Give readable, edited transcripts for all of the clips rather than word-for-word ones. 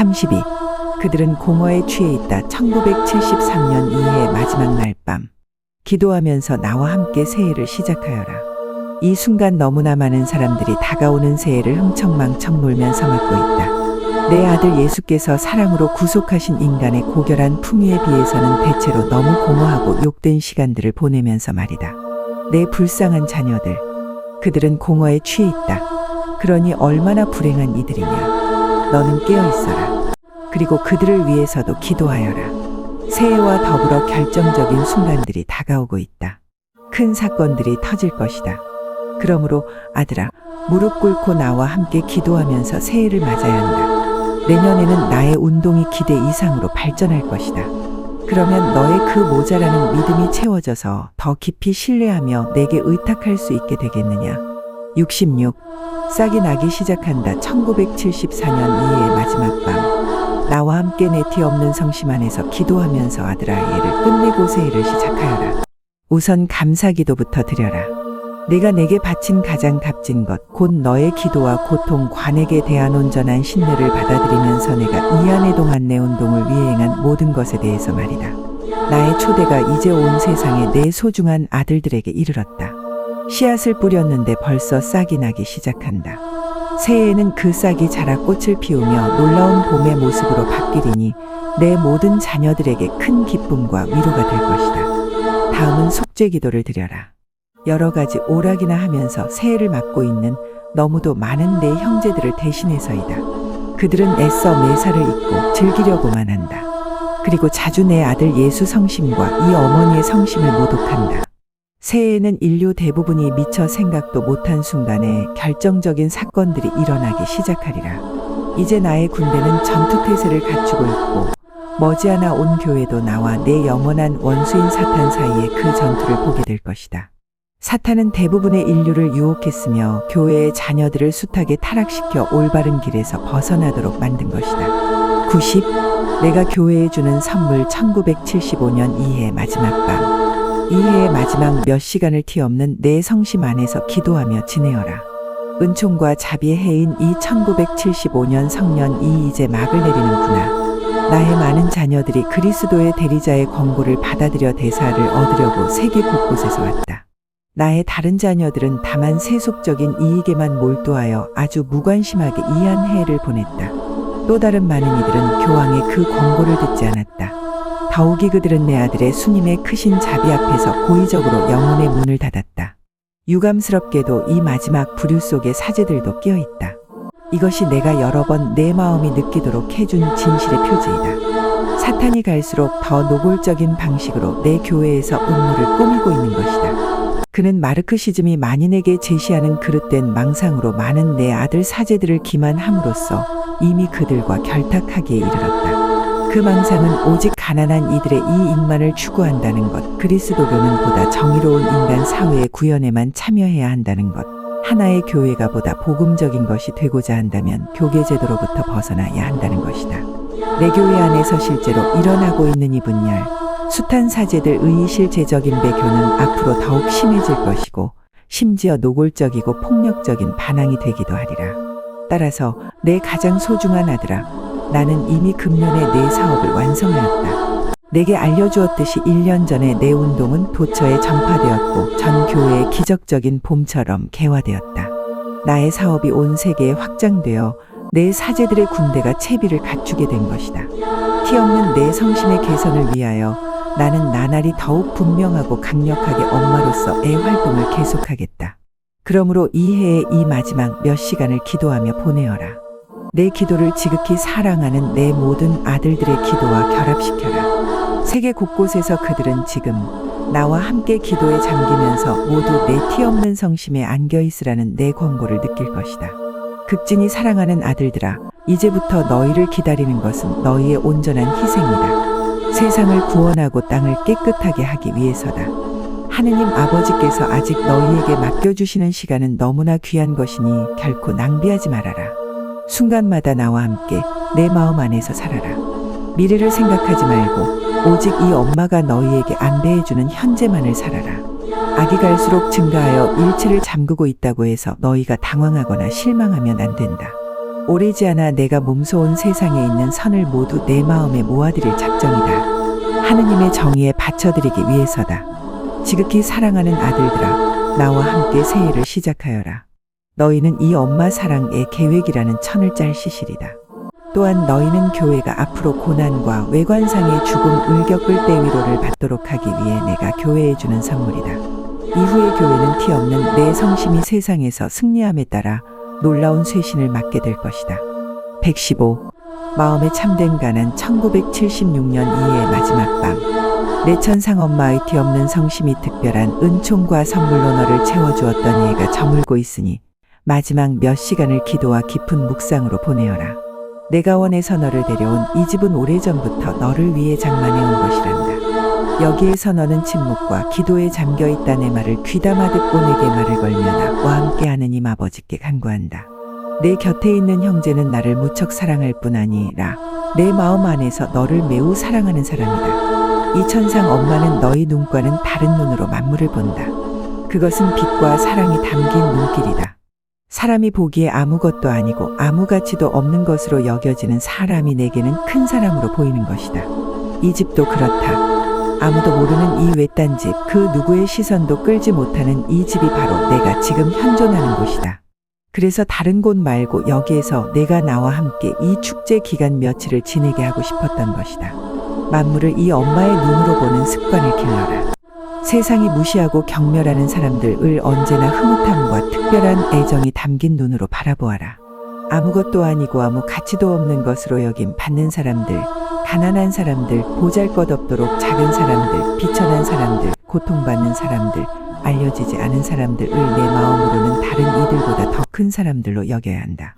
32. 그들은 공허에 취해 있다. 1973년 2해 마지막 날 밤. 기도하면서 나와 함께 새해를 시작하여라. 이 순간 너무나 많은 사람들이 다가오는 새해를 흥청망청 놀면서 맞고 있다. 내 아들 예수께서 사랑으로 구속하신 인간의 고결한 품위에 비해서는 대체로 너무 공허하고 욕된 시간들을 보내면서 말이다. 내 불쌍한 자녀들. 그들은 공허에 취해 있다. 그러니 얼마나 불행한 이들이냐. 너는 깨어 있어라. 그리고 그들을 위해서도 기도하여라. 새해와 더불어 결정적인 순간들이 다가오고 있다. 큰 사건들이 터질 것이다. 그러므로 아들아, 무릎 꿇고 나와 함께 기도하면서 새해를 맞아야 한다. 내년에는 나의 운동이 기대 이상으로 발전할 것이다. 그러면 너의 그 모자라는 믿음이 채워져서 더 깊이 신뢰하며 내게 의탁할 수 있게 되겠느냐. 66. 싹이 나기 시작한다. 1974년 2해 마지막 밤. 나와 함께 내 티 없는 성심 안에서 기도하면서 아들아, 예를 끝내고 새해를 시작하여라. 우선 감사기도부터 드려라. 내가 내게 바친 가장 값진 것, 곧 너의 기도와 고통, 관액에 대한 온전한 신뢰를 받아들이면서 내가 이 한 해 동안 내 운동을 위해 행한 모든 것에 대해서 말이다. 나의 초대가 이제 온 세상에 내 소중한 아들들에게 이르렀다. 씨앗을 뿌렸는데 벌써 싹이 나기 시작한다. 새해에는 그 싹이 자라 꽃을 피우며 놀라운 봄의 모습으로 바뀌리니 내 모든 자녀들에게 큰 기쁨과 위로가 될 것이다. 다음은 속죄 기도를 드려라. 여러 가지 오락이나 하면서 새해를 맞고 있는 너무도 많은 내 형제들을 대신해서이다. 그들은 애써 매사를 잊고 즐기려고만 한다. 그리고 자주 내 아들 예수 성심과 이 어머니의 성심을 모독한다. 새해에는 인류 대부분이 미처 생각도 못한 순간에 결정적인 사건들이 일어나기 시작하리라. 이제 나의 군대는 전투태세를 갖추고 있고 머지않아 온 교회도 나와 내 영원한 원수인 사탄 사이의 그 전투를 보게 될 것이다. 사탄은 대부분의 인류를 유혹했으며 교회의 자녀들을 숱하게 타락시켜 올바른 길에서 벗어나도록 만든 것이다. 90. 내가 교회에 주는 선물 1975년 2해 마지막 밤. 이 해의 마지막 몇 시간을 티 없는 내 성심 안에서 기도하며 지내어라. 은총과 자비의 해인 이 1975년 성년이 이제 막을 내리는구나. 나의 많은 자녀들이 그리스도의 대리자의 권고를 받아들여 대사를 얻으려고 세계 곳곳에서 왔다. 나의 다른 자녀들은 다만 세속적인 이익에만 몰두하여 아주 무관심하게 이 한 해를 보냈다. 또 다른 많은 이들은 교황의 그 권고를 듣지 않았다. 더욱이 그들은 내 아들의 수님의 크신 자비 앞에서 고의적으로 영혼의 문을 닫았다. 유감스럽게도 이 마지막 부류 속의 사제들도 끼어있다. 이것이 내가 여러 번 내 마음이 느끼도록 해준 진실의 표지이다. 사탄이 갈수록 더 노골적인 방식으로 내 교회에서 음모를 꾸미고 있는 것이다. 그는 마르크시즘이 만인에게 제시하는 그릇된 망상으로 많은 내 아들 사제들을 기만함으로써 이미 그들과 결탁하기에 이르렀다. 그 망상은 오직 가난한 이들의 이익만을 추구한다는 것, 그리스도교는 보다 정의로운 인간 사회의 구현에만 참여해야 한다는 것, 하나의 교회가 보다 복음적인 것이 되고자 한다면 교계제도로부터 벗어나야 한다는 것이다. 내 교회 안에서 실제로 일어나고 있는 이 분열, 숱한 사제들의 실제적인 배교는 앞으로 더욱 심해질 것이고 심지어 노골적이고 폭력적인 반항이 되기도 하리라. 따라서 내 가장 소중한 아들아, 나는 이미 금년에 내 사업을 완성하였다. 내게 알려주었듯이 1년 전에 내 운동은 도처에 전파되었고 전 교회의 기적적인 봄처럼 개화되었다. 나의 사업이 온 세계에 확장되어 내 사제들의 군대가 채비를 갖추게 된 것이다. 티 없는 내 성심의 개선을 위하여 나는 나날이 더욱 분명하고 강력하게 엄마로서 애 활동을 계속하겠다. 그러므로 이 해의 이 마지막 몇 시간을 기도하며 보내어라. 내 기도를 지극히 사랑하는 내 모든 아들들의 기도와 결합시켜라. 세계 곳곳에서 그들은 지금 나와 함께 기도에 잠기면서 모두 내 티 없는 성심에 안겨있으라는 내 권고를 느낄 것이다. 극진히 사랑하는 아들들아, 이제부터 너희를 기다리는 것은 너희의 온전한 희생이다. 세상을 구원하고 땅을 깨끗하게 하기 위해서다. 하느님 아버지께서 아직 너희에게 맡겨주시는 시간은 너무나 귀한 것이니 결코 낭비하지 말아라. 순간마다 나와 함께 내 마음 안에서 살아라. 미래를 생각하지 말고 오직 이 엄마가 너희에게 안배해주는 현재만을 살아라. 악이 갈수록 증가하여 일체를 잠그고 있다고 해서 너희가 당황하거나 실망하면 안 된다. 오래지 않아 내가 몸소온 세상에 있는 선을 모두 내 마음에 모아드릴 작정이다. 하느님의 정의에 바쳐드리기 위해서다. 지극히 사랑하는 아들들아, 나와 함께 새해를 시작하여라. 너희는 이 엄마 사랑의 계획이라는 천을 짤 시실이다. 또한 너희는 교회가 앞으로 고난과 외관상의 죽음 을겪을 때 위로를 받도록 하기 위해 내가 교회에 주는 선물이다. 이후에 교회는 티 없는 내 성심이 세상에서 승리함에 따라 놀라운 쇄신을 맞게 될 것이다. 115. 마음의 참된 가난. 1976년 2의 마지막 밤. 내 천상 엄마의 티 없는 성심이 특별한 은총과 선물로 너를 채워주었던 예가 저물고 있으니 마지막 몇 시간을 기도와 깊은 묵상으로 보내어라. 내가 원해서 너를 데려온 이 집은 오래전부터 너를 위해 장만해온 것이란다. 여기에서 너는 침묵과 기도에 잠겨있다. 내 말을 귀담아 듣고 내게 말을 걸며 나와 함께 하느님 아버지께 간구한다. 내 곁에 있는 형제는 나를 무척 사랑할 뿐 아니라 내 마음 안에서 너를 매우 사랑하는 사람이다. 이 천상 엄마는 너희 눈과는 다른 눈으로 만물을 본다. 그것은 빛과 사랑이 담긴 눈길이다. 사람이 보기에 아무것도 아니고 아무 가치도 없는 것으로 여겨지는 사람이 내게는 큰 사람으로 보이는 것이다. 이 집도 그렇다. 아무도 모르는 이 외딴 집, 그 누구의 시선도 끌지 못하는 이 집이 바로 내가 지금 현존하는 곳이다. 그래서 다른 곳 말고 여기에서 내가 나와 함께 이 축제 기간 며칠을 지내게 하고 싶었던 것이다. 만물을 이 엄마의 눈으로 보는 습관을 길러라. 세상이 무시하고 경멸하는 사람들을 언제나 흐뭇함과 특별한 애정이 담긴 눈으로 바라보아라. 아무것도 아니고 아무 가치도 없는 것으로 여김 받는 사람들, 가난한 사람들, 보잘것없도록 작은 사람들, 비천한 사람들, 고통받는 사람들, 알려지지 않은 사람들을 내 마음으로는 다른 이들보다 더 큰 사람들로 여겨야 한다.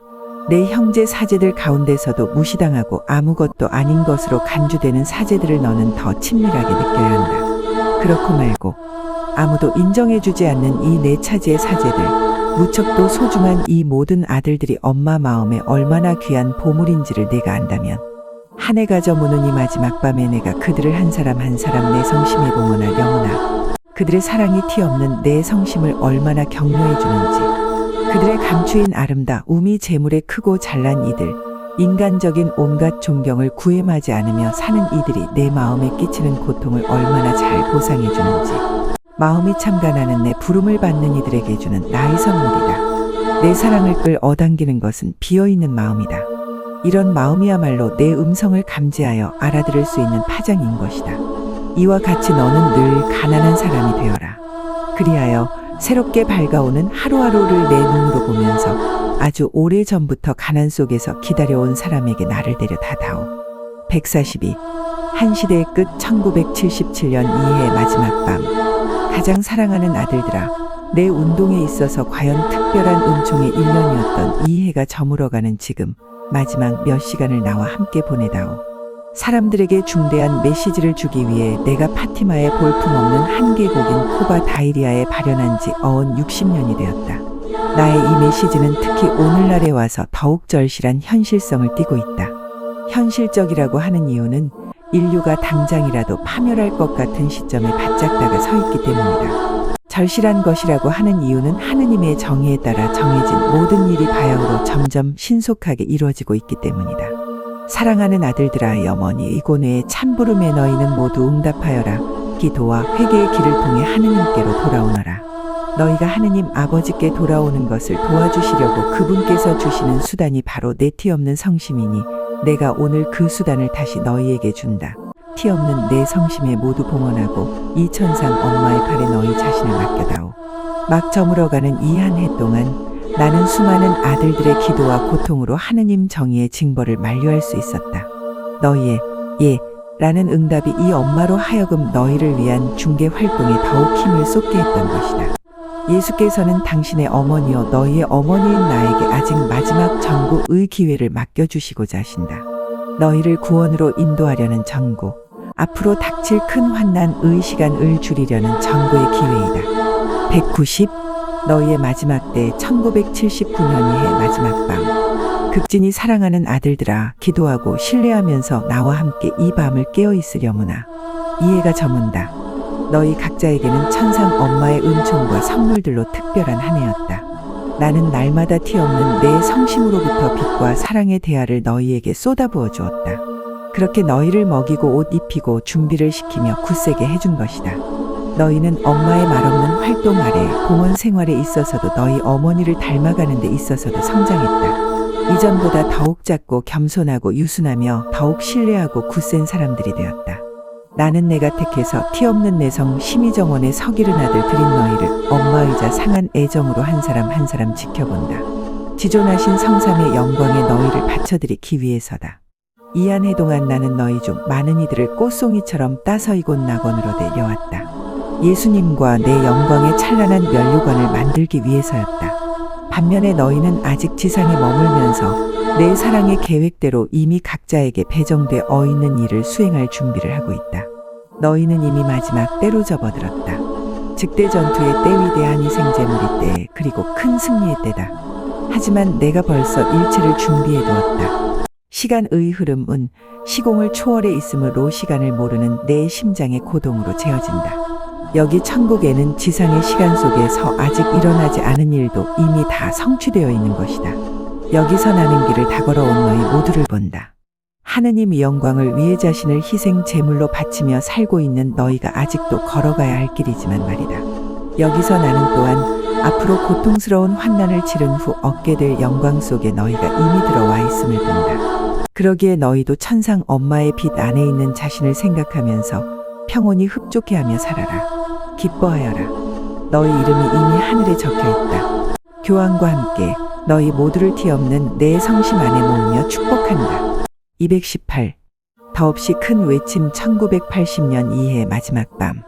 내 형제 사제들 가운데서도 무시당하고 아무것도 아닌 것으로 간주되는 사제들을 너는 더 친밀하게 느껴야 한다. 그렇고 말고 아무도 인정해주지 않는 이 내 차지의 사제들, 무척도 소중한 이 모든 아들들이 엄마 마음에 얼마나 귀한 보물인지를 내가 안다면 한 해가 저무는 이 마지막 밤에 내가 그들을 한 사람 한 사람 내 성심에 봉헌할 영혼아, 그들의 사랑이 티 없는 내 성심을 얼마나 격려해 주는지, 그들의 감추인 아름다움이 재물에 크고 잘난 이들, 인간적인 온갖 존경을 구애하지 않으며 사는 이들이 내 마음에 끼치는 고통을 얼마나 잘 보상해 주는지, 마음이 참가나는 내 부름을 받는 이들에게 주는 나의 선물이다. 내 사랑을 끌 어당기는 것은 비어있는 마음이다. 이런 마음이야말로 내 음성을 감지하여 알아들을 수 있는 파장인 것이다. 이와 같이 너는 늘 가난한 사람이 되어라. 그리하여 새롭게 밝아오는 하루하루를 내 눈으로 보면서 아주 오래전부터 가난 속에서 기다려온 사람에게 나를 데려다다오. 142. 한 시대의 끝. 1977년 2해 마지막 밤. 가장 사랑하는 아들들아, 내 운동에 있어서 과연 특별한 은총의 1년이었던 이 해가 저물어가는 지금 마지막 몇 시간을 나와 함께 보내다오. 사람들에게 중대한 메시지를 주기 위해 내가 파티마의 볼품없는 한 계곡인 쿠바 다이리아에 발현한 지 어언 60년이 되었다. 나의 이 메시지는 특히 오늘날에 와서 더욱 절실한 현실성을 띠고 있다. 현실적이라고 하는 이유는 인류가 당장이라도 파멸할 것 같은 시점에 바짝 다가 서 있기 때문이다. 절실한 것이라고 하는 이유는 하느님의 정의에 따라 정해진 모든 일이 바야흐로 점점 신속하게 이루어지고 있기 때문이다. 사랑하는 아들들아, 염원이 이고뇌의 참부름에 너희는 모두 응답하여라. 기도와 회개의 길을 통해 하느님께로 돌아오너라. 너희가 하느님 아버지께 돌아오는 것을 도와주시려고 그분께서 주시는 수단이 바로 내 티 없는 성심이니 내가 오늘 그 수단을 다시 너희에게 준다. 티 없는 내 성심에 모두 봉헌하고 이 천상 엄마의 팔에 너희 자신을 맡겨다오. 막 저물어가는 이 한 해 동안 나는 수많은 아들들의 기도와 고통으로 하느님 정의의 징벌을 만류할 수 있었다. 너희의 예 라는 응답이 이 엄마로 하여금 너희를 위한 중개 활동에 더욱 힘을 쏟게 했던 것이다. 예수께서는 당신의 어머니여 너희의 어머니인 나에게 아직 마지막 전구의 기회를 맡겨주시고자 하신다. 너희를 구원으로 인도하려는 전구, 앞으로 닥칠 큰 환난의 시간을 줄이려는 전구의 기회이다. 190. 너희의 마지막 때. 1979년의 마지막 밤. 극진히 사랑하는 아들들아, 기도하고 신뢰하면서 나와 함께 이 밤을 깨어있으려무나. 이해가 저문다. 너희 각자에게는 천상 엄마의 은총과 선물들로 특별한 한 해였다. 나는 날마다 티없는 내 성심으로부터 빛과 사랑의 대화를 너희에게 쏟아부어 주었다. 그렇게 너희를 먹이고 옷 입히고 준비를 시키며 굳세게 해준 것이다. 너희는 엄마의 말없는 활동 아래 공원 생활에 있어서도 너희 어머니를 닮아가는 데 있어서도 성장했다. 이전보다 더욱 작고 겸손하고 유순하며 더욱 신뢰하고 굳센 사람들이 되었다. 나는 내가 택해서 티없는 내성 심의정원에 서기른 아들 드린 너희를 엄마이자 상한 애정으로 한 사람 한 사람 지켜본다. 지존하신 성삼의 영광에 너희를 바쳐드리기 위해서다. 이한 해 동안 나는 너희 중 많은 이들을 꽃송이처럼 따서 이곳 낙원으로 데려왔다. 예수님과 내 영광의 찬란한 면류관을 만들기 위해서였다. 반면에 너희는 아직 지상에 머물면서 내 사랑의 계획대로 이미 각자에게 배정돼 어있는 일을 수행할 준비를 하고 있다. 너희는 이미 마지막 때로 접어들었다. 즉대 전투의 때 위대한 희생제물의 때 그리고 큰 승리의 때다. 하지만 내가 벌써 일체를 준비해 두었다. 시간의 흐름은 시공을 초월해 있으므로 시간을 모르는 내 심장의 고동으로 재어진다. 여기 천국에는 지상의 시간 속에서 아직 일어나지 않은 일도 이미 다 성취되어 있는 것이다. 여기서 나는 길을 다 걸어온 너희 모두를 본다. 하느님의 영광을 위해 자신을 희생 제물로 바치며 살고 있는 너희가 아직도 걸어가야 할 길이지만 말이다. 여기서 나는 또한 앞으로 고통스러운 환난을 치른 후 얻게 될 영광 속에 너희가 이미 들어와 있음을 본다. 그러기에 너희도 천상 엄마의 빛 안에 있는 자신을 생각하면서 평온히 흡족해하며 살아라. 기뻐하여라. 너희 이름이 이미 하늘에 적혀있다. 교황과 함께 너희 모두를 티없는 내 성심 안에 모으며 축복한다. 218. 더없이 큰 외침 1980년 이해 마지막 밤.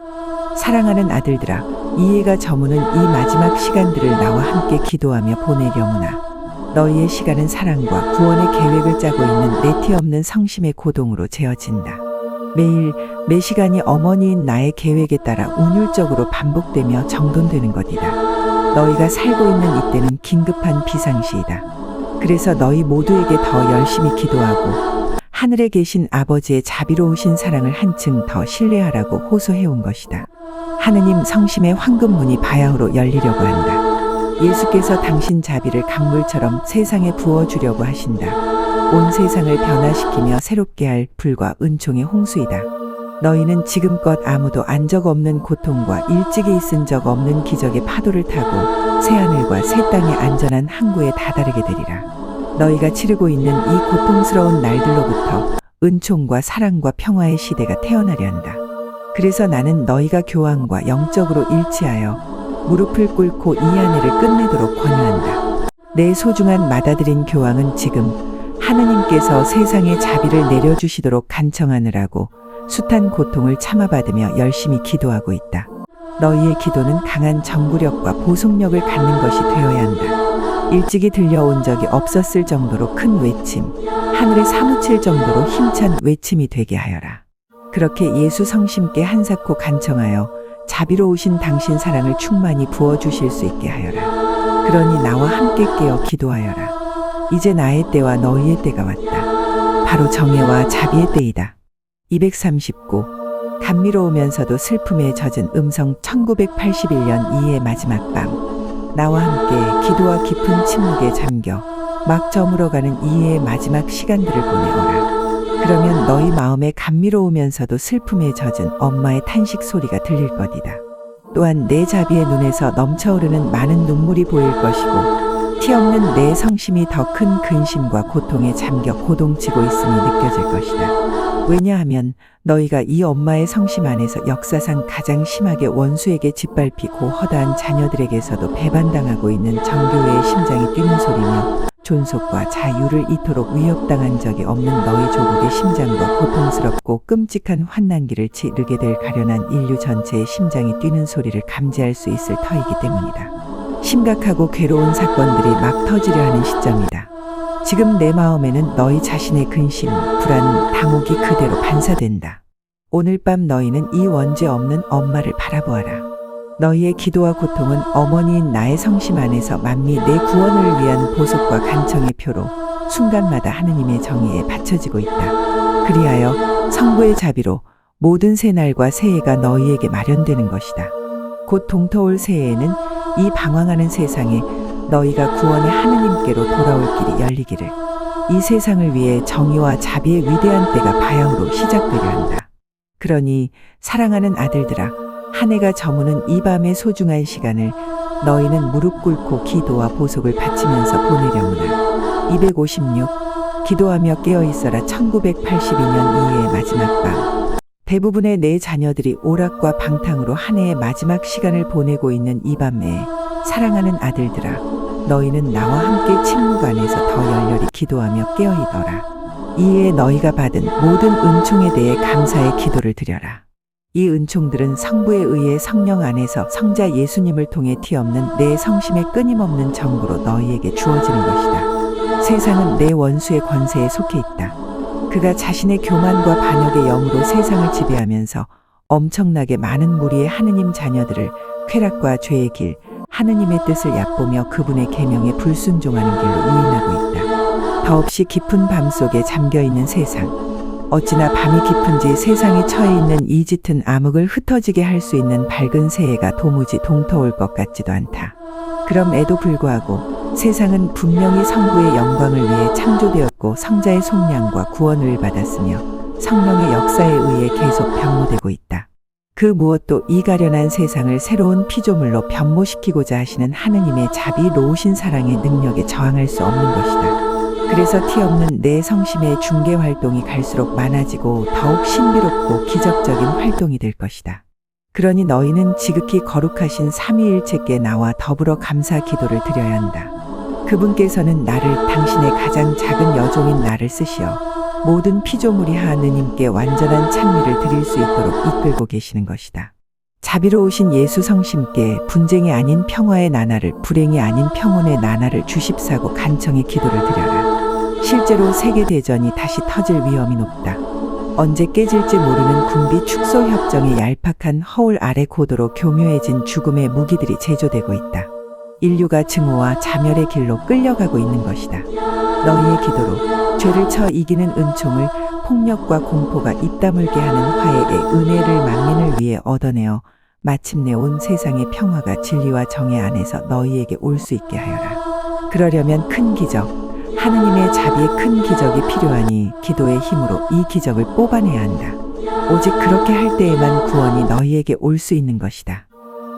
사랑하는 아들들아, 이해가 저무는 이 마지막 시간들을 나와 함께 기도하며 보내려무나. 너희의 시간은 사랑과 구원의 계획을 짜고 있는 내 티없는 성심의 고동으로 재어진다. 매일 매 시간이 어머니인 나의 계획에 따라 운율적으로 반복되며 정돈되는 것이다. 너희가 살고 있는 이때는 긴급한 비상시이다. 그래서 너희 모두에게 더 열심히 기도하고 하늘에 계신 아버지의 자비로우신 사랑을 한층 더 신뢰하라고 호소해온 것이다. 하느님 성심의 황금문이 바야흐로 열리려고 한다. 예수께서 당신 자비를 강물처럼 세상에 부어주려고 하신다. 온 세상을 변화시키며 새롭게 할 불과 은총의 홍수이다. 너희는 지금껏 아무도 안 적 없는 고통과 일찍이 있은 적 없는 기적의 파도를 타고 새하늘과 새 땅의 안전한 항구에 다다르게 되리라. 너희가 치르고 있는 이 고통스러운 날들로부터 은총과 사랑과 평화의 시대가 태어나려 한다. 그래서 나는 너희가 교황과 영적으로 일치하여 무릎을 꿇고 이 한 해를 끝내도록 권유한다. 내 소중한 맏아들인 교황은 지금 하느님께서 세상에 자비를 내려주시도록 간청하느라고 숱한 고통을 참아받으며 열심히 기도하고 있다. 너희의 기도는 강한 정구력과 보속력을 갖는 것이 되어야 한다. 일찍이 들려온 적이 없었을 정도로 큰 외침, 하늘에 사무칠 정도로 힘찬 외침이 되게 하여라. 그렇게 예수 성심께 한사코 간청하여 자비로우신 당신 사랑을 충만히 부어주실 수 있게 하여라. 그러니 나와 함께 깨어 기도하여라. 이제 나의 때와 너희의 때가 왔다. 바로 정의와 자비의 때이다. 239. 감미로우면서도 슬픔에 젖은 음성 1981년 2의 마지막 밤. 나와 함께 기도와 깊은 침묵에 잠겨 막 저물어가는 2의 마지막 시간들을 보내오라. 그러면 너희 마음에 감미로우면서도 슬픔에 젖은 엄마의 탄식 소리가 들릴 것이다. 또한 내 자비의 눈에서 넘쳐오르는 많은 눈물이 보일 것이고 티없는 내 성심이 더 큰 근심과 고통에 잠겨 고동치고 있음이 느껴질 것이다. 왜냐하면 너희가 이 엄마의 성심 안에서 역사상 가장 심하게 원수에게 짓밟히고 허다한 자녀들에게서도 배반당하고 있는 정교회의 심장이 뛰는 소리며 존속과 자유를 이토록 위협당한 적이 없는 너희 조국의 심장과 고통스럽고 끔찍한 환난기를 치르게 될 가련한 인류 전체의 심장이 뛰는 소리를 감지할 수 있을 터이기 때문이다. 심각하고 괴로운 사건들이 막 터지려 하는 시점이다. 지금 내 마음에는 너희 자신의 근심, 불안, 당혹이 그대로 반사된다. 오늘 밤 너희는 이 원죄 없는 엄마를 바라보아라. 너희의 기도와 고통은 어머니인 나의 성심 안에서 만미 내 구원을 위한 보석과 간청의 표로 순간마다 하느님의 정의에 바쳐지고 있다. 그리하여 성부의 자비로 모든 새날과 새해가 너희에게 마련되는 것이다. 곧 동터올 새해에는 이 방황하는 세상에 너희가 구원의 하느님께로 돌아올 길이 열리기를. 이 세상을 위해 정의와 자비의 위대한 때가 바야흐로 시작되려 한다. 그러니 사랑하는 아들들아, 한 해가 저무는 이 밤의 소중한 시간을 너희는 무릎 꿇고 기도와 보속을 바치면서 보내려무나. 256. 기도하며 깨어있어라. 1982년 이해의 마지막 밤. 대부분의 내 자녀들이 오락과 방탕으로 한 해의 마지막 시간을 보내고 있는 이 밤에 사랑하는 아들들아, 너희는 나와 함께 침묵 안에서 더 열렬히 기도하며 깨어있어라. 이에 너희가 받은 모든 은총에 대해 감사의 기도를 드려라. 이 은총들은 성부에 의해 성령 안에서 성자 예수님을 통해 티없는 내 성심의 끊임없는 정보로 너희에게 주어지는 것이다. 세상은 내 원수의 권세에 속해 있다. 그가 자신의 교만과 반역의 영으로 세상을 지배하면서 엄청나게 많은 무리의 하느님 자녀들을 쾌락과 죄의 길, 하느님의 뜻을 얕보며 그분의 계명에 불순종하는 길로 유인하고 있다. 더없이 깊은 밤 속에 잠겨있는 세상. 어찌나 밤이 깊은지 세상에 처해 있는 이 짙은 암흑을 흩어지게 할 수 있는 밝은 새해가 도무지 동터올 것 같지도 않다. 그럼에도 불구하고 세상은 분명히 성부의 영광을 위해 창조되었고 성자의 속량과 구원을 받았으며 성령의 역사에 의해 계속 변모되고 있다. 그 무엇도 이 가련한 세상을 새로운 피조물로 변모시키고자 하시는 하느님의 자비로우신 사랑의 능력에 저항할 수 없는 것이다. 그래서 티없는 내 성심의 중개 활동이 갈수록 많아지고 더욱 신비롭고 기적적인 활동이 될 것이다. 그러니 너희는 지극히 거룩하신 삼위일체께 나와 더불어 감사 기도를 드려야 한다. 그분께서는 나를, 당신의 가장 작은 여종인 나를 쓰시어 모든 피조물이 하느님께 완전한 찬미를 드릴 수 있도록 이끌고 계시는 것이다. 자비로우신 예수 성심께 분쟁이 아닌 평화의 나날을, 불행이 아닌 평온의 나날을 주십사고 간청의 기도를 드려라. 실제로 세계대전이 다시 터질 위험이 높다. 언제 깨질지 모르는 군비 축소 협정의 얄팍한 허울 아래 고도로 교묘해진 죽음의 무기들이 제조되고 있다. 인류가 증오와 자멸의 길로 끌려가고 있는 것이다. 너희의 기도로 죄를 쳐 이기는 은총을, 폭력과 공포가 입 다물게 하는 화해의 은혜를 만민을 위해 얻어내어 마침내 온 세상의 평화가 진리와 정의 안에서 너희에게 올 수 있게 하여라. 그러려면 큰 기적, 하느님의 자비의 큰 기적이 필요하니 기도의 힘으로 이 기적을 뽑아내야 한다. 오직 그렇게 할 때에만 구원이 너희에게 올 수 있는 것이다.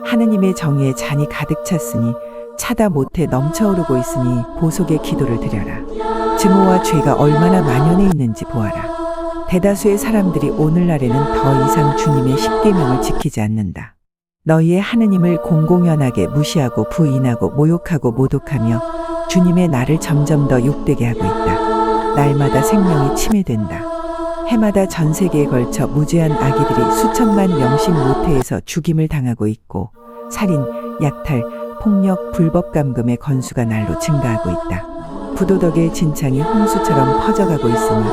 하느님의 정의의 잔이 가득 찼으니 차다 못해 넘쳐오르고 있으니 보속의 기도를 드려라. 증오와 죄가 얼마나 만연해 있는지 보아라. 대다수의 사람들이 오늘날에는 더 이상 주님의 십계명을 지키지 않는다. 너희의 하느님을 공공연하게 무시하고 부인하고 모욕하고 모독하며 주님의 날을 점점 더 욕되게 하고 있다. 날마다 생명이 침해된다. 해마다 전 세계에 걸쳐 무죄한 아기들이 수천만 명씩 모태에서 죽임을 당하고 있고 살인, 약탈, 폭력, 불법 감금의 건수가 날로 증가하고 있다. 부도덕의 진창이 홍수처럼 퍼져가고 있으니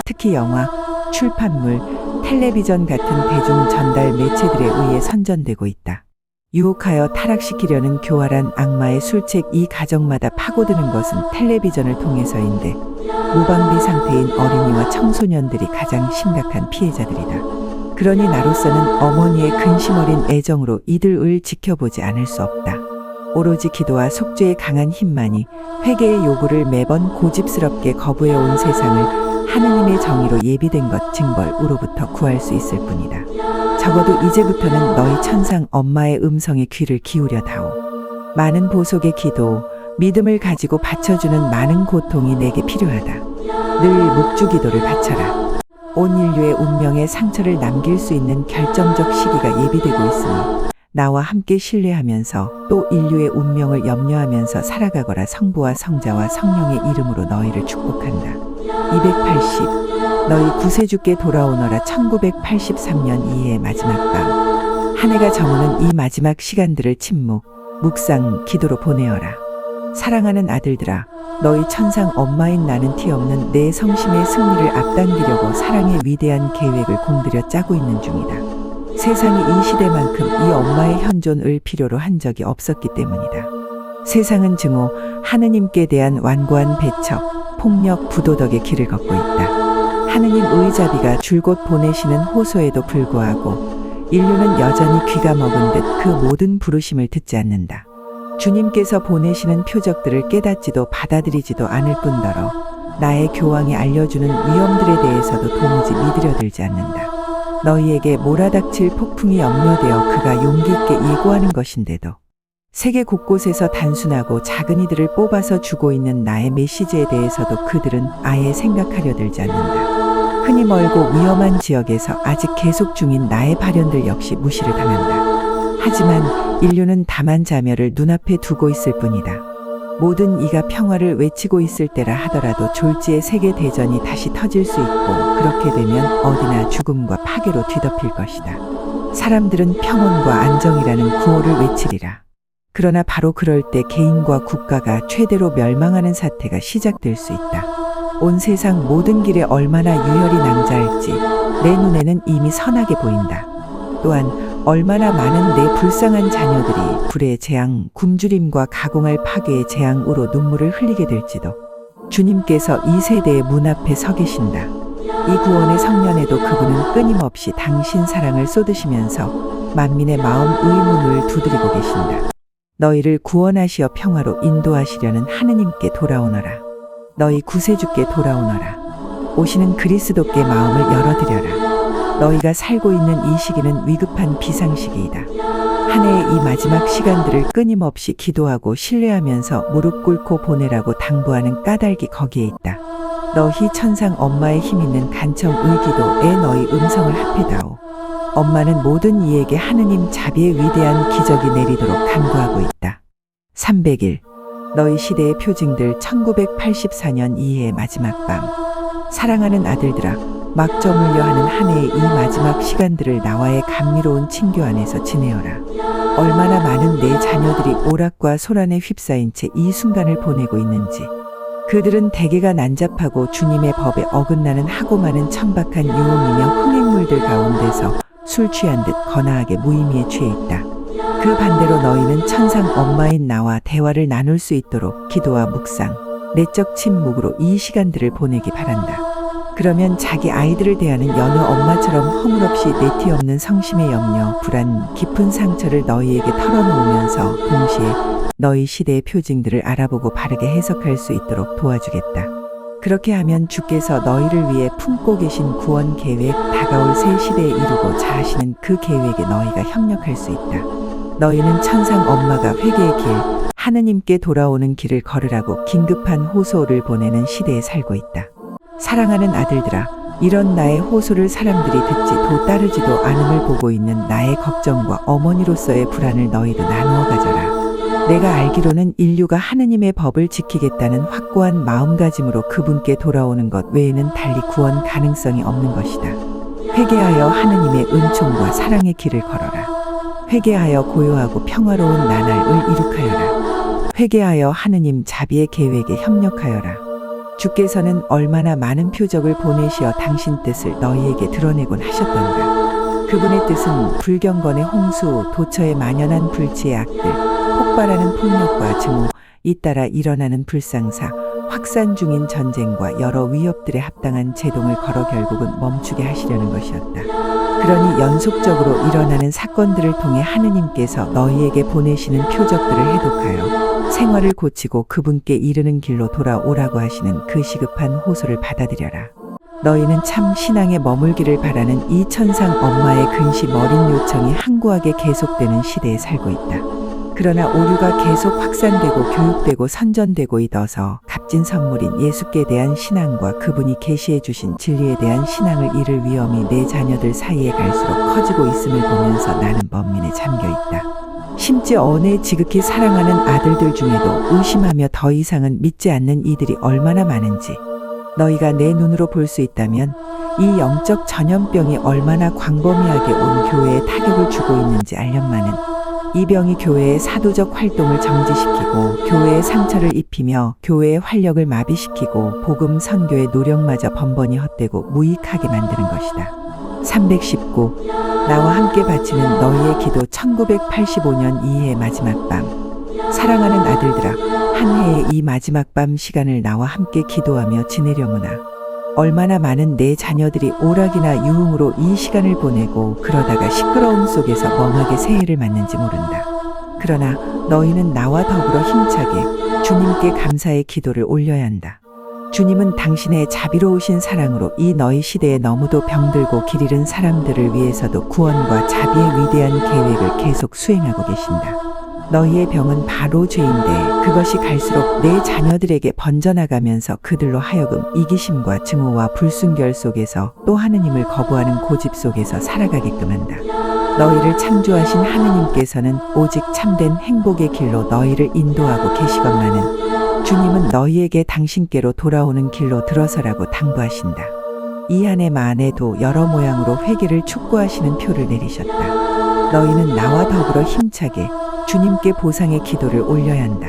특히 영화, 출판물, 텔레비전 같은 대중 전달 매체들에 의해 선전되고 있다. 유혹하여 타락시키려는 교활한 악마의 술책 이 가정마다 파고드는 것은 텔레비전을 통해서인데 무방비 상태인 어린이와 청소년들이 가장 심각한 피해자들이다. 그러니 나로서는 어머니의 근심 어린 애정으로 이들을 지켜보지 않을 수 없다. 오로지 기도와 속죄의 강한 힘만이 회개의 요구를 매번 고집스럽게 거부해온 세상을 하느님의 정의로 예비된 것 징벌으로부터 구할 수 있을 뿐이다. 적어도 이제부터는 너희 천상 엄마의 음성에 귀를 기울여 다오. 많은 보속의 기도, 믿음을 가지고 바쳐주는 많은 고통이 내게 필요하다. 늘 묵주 기도를 바쳐라. 온 인류의 운명에 상처를 남길 수 있는 결정적 시기가 예비되고 있으니 나와 함께 신뢰하면서 또 인류의 운명을 염려하면서 살아가거라. 성부와 성자와 성령의 이름으로 너희를 축복한다. 280. 너희 구세주께 돌아오너라. 1983년 이해의 마지막 밤. 한 해가 저무는 이 마지막 시간들을 침묵, 묵상, 기도로 보내어라. 사랑하는 아들들아, 너희 천상 엄마인 나는 티없는 내 성심의 승리를 앞당기려고 사랑의 위대한 계획을 공들여 짜고 있는 중이다. 세상이 이 시대만큼 이 엄마의 현존을 필요로 한 적이 없었기 때문이다. 세상은 증오, 하느님께 대한 완고한 배척, 폭력, 부도덕의 길을 걷고 있다. 하느님 의자비가 줄곧 보내시는 호소에도 불구하고 인류는 여전히 귀가 먹은 듯 그 모든 부르심을 듣지 않는다. 주님께서 보내시는 표적들을 깨닫지도 받아들이지도 않을 뿐더러 나의 교황이 알려주는 위험들에 대해서도 도무지 믿으려 들지 않는다. 너희에게 몰아닥칠 폭풍이 염려되어 그가 용기 있게 예고하는 것인데도 세계 곳곳에서 단순하고 작은 이들을 뽑아서 주고 있는 나의 메시지에 대해서도 그들은 아예 생각하려 들지 않는다. 흔히 멀고 위험한 지역에서 아직 계속 중인 나의 발현들 역시 무시를 당한다. 하지만 인류는 다만 자멸을 눈앞에 두고 있을 뿐이다. 모든 이가 평화를 외치고 있을 때라 하더라도 졸지의 세계 대전이 다시 터질 수 있고 그렇게 되면 어디나 죽음과 파괴로 뒤덮일 것이다. 사람들은 평온과 안정이라는 구호를 외치리라. 그러나 바로 그럴 때 개인과 국가가 최대로 멸망하는 사태가 시작될 수 있다. 온 세상 모든 길에 얼마나 유혈이 낭자할지 내 눈에는 이미 선하게 보인다. 또한 얼마나 많은 내 불쌍한 자녀들이 불의 재앙, 굶주림과 가공할 파괴의 재앙으로 눈물을 흘리게 될지도 주님께서 이 세대의 문 앞에 서 계신다. 이 구원의 성년에도 그분은 끊임없이 당신 사랑을 쏟으시면서 만민의 마음 의문을 두드리고 계신다. 너희를 구원하시어 평화로 인도하시려는 하느님께 돌아오너라. 너희 구세주께 돌아오너라. 오시는 그리스도께 마음을 열어드려라. 너희가 살고 있는 이 시기는 위급한 비상시기이다. 한 해의 이 마지막 시간들을 끊임없이 기도하고 신뢰하면서 무릎 꿇고 보내라고 당부하는 까닭이 거기에 있다. 너희 천상 엄마의 힘 있는 간청 의기도에 너희 음성을 합해다오. 엄마는 모든 이에게 하느님 자비의 위대한 기적이 내리도록 간구하고 있다. 300일 너희 시대의 표징들 1984년 이해의 마지막 밤. 사랑하는 아들들아, 막 저물려 하는 한 해의 이 마지막 시간들을 나와의 감미로운 친교 안에서 지내어라. 얼마나 많은 내 자녀들이 오락과 소란에 휩싸인 채 이 순간을 보내고 있는지. 그들은 대개가 난잡하고 주님의 법에 어긋나는 하고 많은 천박한 유흥이며 흥행물들 가운데서 술 취한 듯 거나하게 무의미에 취해 있다. 그 반대로 너희는 천상 엄마인 나와 대화를 나눌 수 있도록 기도와 묵상, 내적 침묵으로 이 시간들을 보내기 바란다. 그러면 자기 아이들을 대하는 여느 엄마처럼 허물없이 내티 없는 성심의 염려, 불안, 깊은 상처를 너희에게 털어놓으면서 동시에 너희 시대의 표징들을 알아보고 바르게 해석할 수 있도록 도와주겠다. 그렇게 하면 주께서 너희를 위해 품고 계신 구원 계획, 다가올 새 시대에 이루고자 하시는 그 계획에 너희가 협력할 수 있다. 너희는 천상 엄마가 회개의 길, 하느님께 돌아오는 길을 걸으라고 긴급한 호소를 보내는 시대에 살고 있다. 사랑하는 아들들아, 이런 나의 호소를 사람들이 듣지도 따르지도 않음을 보고 있는 나의 걱정과 어머니로서의 불안을 너희도 나누어 가져라. 내가 알기로는 인류가 하느님의 법을 지키겠다는 확고한 마음가짐으로 그분께 돌아오는 것 외에는 달리 구원 가능성이 없는 것이다. 회개하여 하느님의 은총과 사랑의 길을 걸어라. 회개하여 고요하고 평화로운 나날을 이룩하여라. 회개하여 하느님 자비의 계획에 협력하여라. 주께서는 얼마나 많은 표적을 보내시어 당신 뜻을 너희에게 드러내곤 하셨던가. 그분의 뜻은 불경건의 홍수, 도처에 만연한 불치의 악들, 폭발하는 폭력과 증오, 잇따라 일어나는 불상사, 확산 중인 전쟁과 여러 위협들에 합당한 제동을 걸어 결국은 멈추게 하시려는 것이었다. 그러니 연속적으로 일어나는 사건들을 통해 하느님께서 너희에게 보내시는 표적들을 해독하여 생활을 고치고 그분께 이르는 길로 돌아오라고 하시는 그 시급한 호소를 받아들여라. 너희는 참 신앙에 머물기를 바라는 이 천상 엄마의 근심 어린 요청이 항구하게 계속되는 시대에 살고 있다. 그러나 오류가 계속 확산되고 교육되고 선전되고 있어서 값진 선물인 예수께 대한 신앙과 그분이 계시해 주신 진리에 대한 신앙을 잃을 위험이 내 자녀들 사이에 갈수록 커지고 있음을 보면서 나는 번민에 잠겨 있다. 심지어 내 지극히 사랑하는 아들들 중에도 의심하며 더 이상은 믿지 않는 이들이 얼마나 많은지 너희가 내 눈으로 볼 수 있다면 이 영적 전염병이 얼마나 광범위하게 온 교회에 타격을 주고 있는지 알련만은 이 병이 교회의 사도적 활동을 정지시키고 교회의 상처를 입히며 교회의 활력을 마비시키고 복음 선교의 노력마저 번번이 헛되고 무익하게 만드는 것이다. 319. 나와 함께 바치는 너희의 기도 1985년 이해의 마지막 밤. 사랑하는 아들들아, 한 해의 이 마지막 밤 시간을 나와 함께 기도하며 지내려무나. 얼마나 많은 내 자녀들이 오락이나 유흥으로 이 시간을 보내고 그러다가 시끄러움 속에서 멍하게 새해를 맞는지 모른다. 그러나 너희는 나와 더불어 힘차게 주님께 감사의 기도를 올려야 한다. 주님은 당신의 자비로우신 사랑으로 이 너희 시대에 너무도 병들고 길 잃은 사람들을 위해서도 구원과 자비의 위대한 계획을 계속 수행하고 계신다. 너희의 병은 바로 죄인데 그것이 갈수록 내 자녀들에게 번져나가면서 그들로 하여금 이기심과 증오와 불순결 속에서 또 하느님을 거부하는 고집 속에서 살아가게끔 한다. 너희를 창조하신 하느님께서는 오직 참된 행복의 길로 너희를 인도하고 계시건만은 주님은 너희에게 당신께로 돌아오는 길로 들어서라고 당부하신다. 이 한 해 만에도 여러 모양으로 회개를 촉구하시는 표를 내리셨다. 너희는 나와 더불어 힘차게 주님께 보상의 기도를 올려야 한다.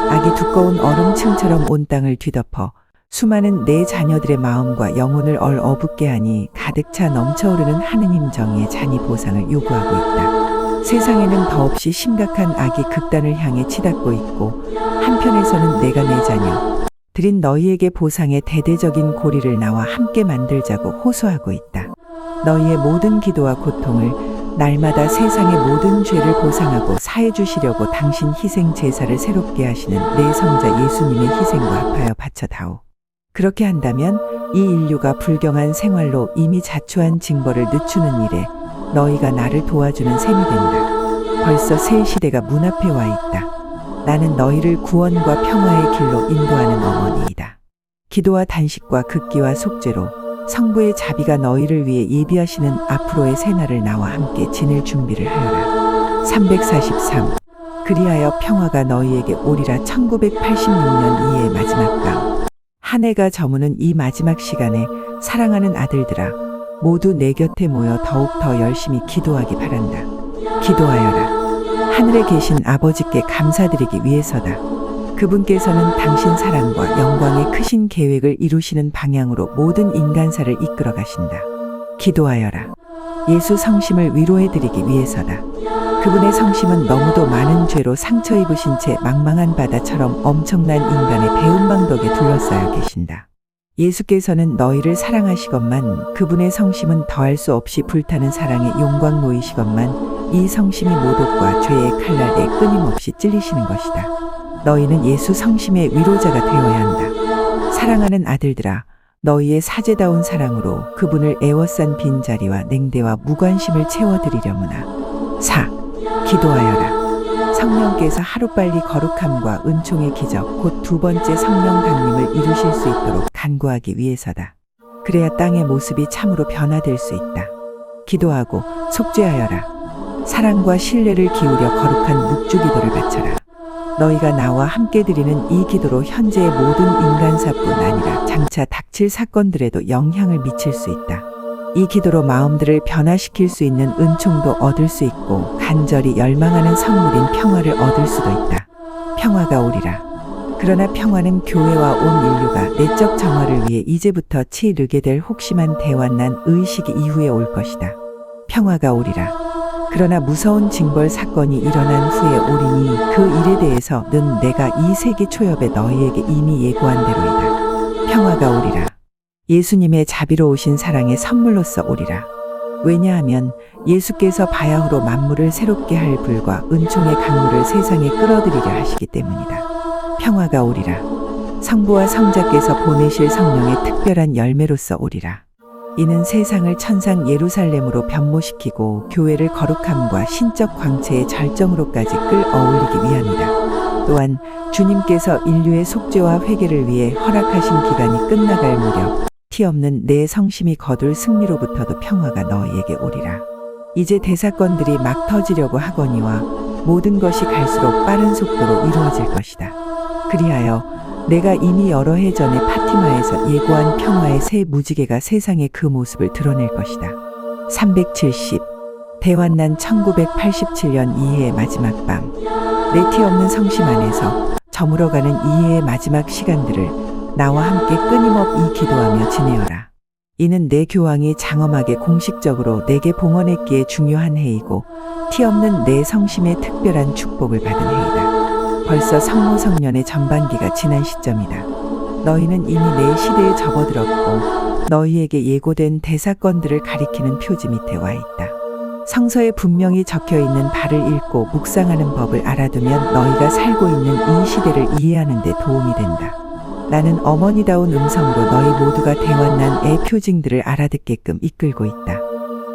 악이 두꺼운 얼음층처럼 온 땅을 뒤덮어 수많은 내 자녀들의 마음과 영혼을 얼어붙게 하니 가득 차 넘쳐오르는 하느님 정의의 잔이 보상을 요구하고 있다. 세상에는 더없이 심각한 악이 극단을 향해 치닫고 있고 한편에서는 내가 내 자녀 드린 너희에게 보상의 대대적인 고리를 나와 함께 만들자고 호소하고 있다. 너희의 모든 기도와 고통을 날마다 세상의 모든 죄를 보상하고 사해 주시려고 당신 희생 제사를 새롭게 하시는 내 성자 예수님의 희생과 합하여 바쳐다오. 그렇게 한다면 이 인류가 불경한 생활로 이미 자초한 징벌을 늦추는 일에 너희가 나를 도와주는 셈이 된다. 벌써 새 시대가 문 앞에 와 있다. 나는 너희를 구원과 평화의 길로 인도하는 어머니이다. 기도와 단식과 극기와 속죄로 성부의 자비가 너희를 위해 예비하시는 앞으로의 새날을 나와 함께 지낼 준비를 하여라. 343. 그리하여 평화가 너희에게 오리라. 1986년 이해의 마지막 밤. 한 해가 저무는 이 마지막 시간에 사랑하는 아들들아, 모두 내 곁에 모여 더욱 더 열심히 기도하기 바란다. 기도하여라. 하늘에 계신 아버지께 감사드리기 위해서다. 그분께서는 당신 사랑과 영광의 크신 계획을 이루시는 방향으로 모든 인간사를 이끌어 가신다. 기도하여라. 예수 성심을 위로해드리기 위해서다. 그분의 성심은 너무도 많은 죄로 상처 입으신 채 망망한 바다처럼 엄청난 인간의 배은망덕에 둘러싸여 계신다. 예수께서는 너희를 사랑하시건만 그분의 성심은 더할 수 없이 불타는 사랑의 용광로이시건만 이 성심이 모독과 죄의 칼날에 끊임없이 찔리시는 것이다. 너희는 예수 성심의 위로자가 되어야 한다. 사랑하는 아들들아, 너희의 사제다운 사랑으로 그분을 애워싼 빈자리와 냉대와 무관심을 채워드리려무나. 4. 기도하여라. 성령께서 하루빨리 거룩함과 은총의 기적 곧 두 번째 성령 강림을 이루실 수 있도록 간구하기 위해서다. 그래야 땅의 모습이 참으로 변화될 수 있다. 기도하고 속죄하여라. 사랑과 신뢰를 기울여 거룩한 묵주기도를 바쳐라. 너희가 나와 함께 드리는 이 기도로 현재의 모든 인간사뿐 아니라 장차 닥칠 사건들에도 영향을 미칠 수 있다. 이 기도로 마음들을 변화시킬 수 있는 은총도 얻을 수 있고 간절히 열망하는 선물인 평화를 얻을 수도 있다. 평화가 오리라. 그러나 평화는 교회와 온 인류가 내적 정화를 위해 이제부터 치르게 될 혹심한 대환난 의식이 이후에 올 것이다. 평화가 오리라. 그러나 무서운 징벌 사건이 일어난 후에 오리니 그 일에 대해서는 내가 이 세기 초엽에 너희에게 이미 예고한 대로이다. 평화가 오리라. 예수님의 자비로우신 사랑의 선물로서 오리라. 왜냐하면 예수께서 바야흐로 만물을 새롭게 할 불과 은총의 강물을 세상에 끌어들이려 하시기 때문이다. 평화가 오리라. 성부와 성자께서 보내실 성령의 특별한 열매로서 오리라. 이는 세상을 천상 예루살렘으로 변모시키고 교회를 거룩함과 신적 광채의 절정으로까지 끌어올리기 위함이다. 또한 주님께서 인류의 속죄와 회개를 위해 허락하신 기간이 끝나갈 무렵 티 없는 내 성심이 거둘 승리로부터도 평화가 너희에게 오리라. 이제 대사건들이 막 터지려고 하거니와 모든 것이 갈수록 빠른 속도로 이루어질 것이다. 그리하여 내가 이미 여러 해 전에 파티마에서 예고한 평화의 새 무지개가 세상에 그 모습을 드러낼 것이다. 370. 대환난 1987년 이해의 마지막 밤. 내 티 없는 성심 안에서 저물어가는 이해의 마지막 시간들을 나와 함께 끊임없이 기도하며 지내어라. 이는 내 교황이 장엄하게 공식적으로 내게 봉헌했기에 중요한 해이고 티 없는 내 성심의 특별한 축복을 받은 해이다. 벌써 성모성년의 전반기가 지난 시점이다. 너희는 이미 내 시대에 접어들었고 너희에게 예고된 대사건들을 가리키는 표지 밑에 와 있다. 성서에 분명히 적혀 있는 바를 읽고 묵상하는 법을 알아두면 너희가 살고 있는 이 시대를 이해하는 데 도움이 된다. 나는 어머니다운 음성으로 너희 모두가 대환난 의 표징들을 알아듣게끔 이끌고 있다.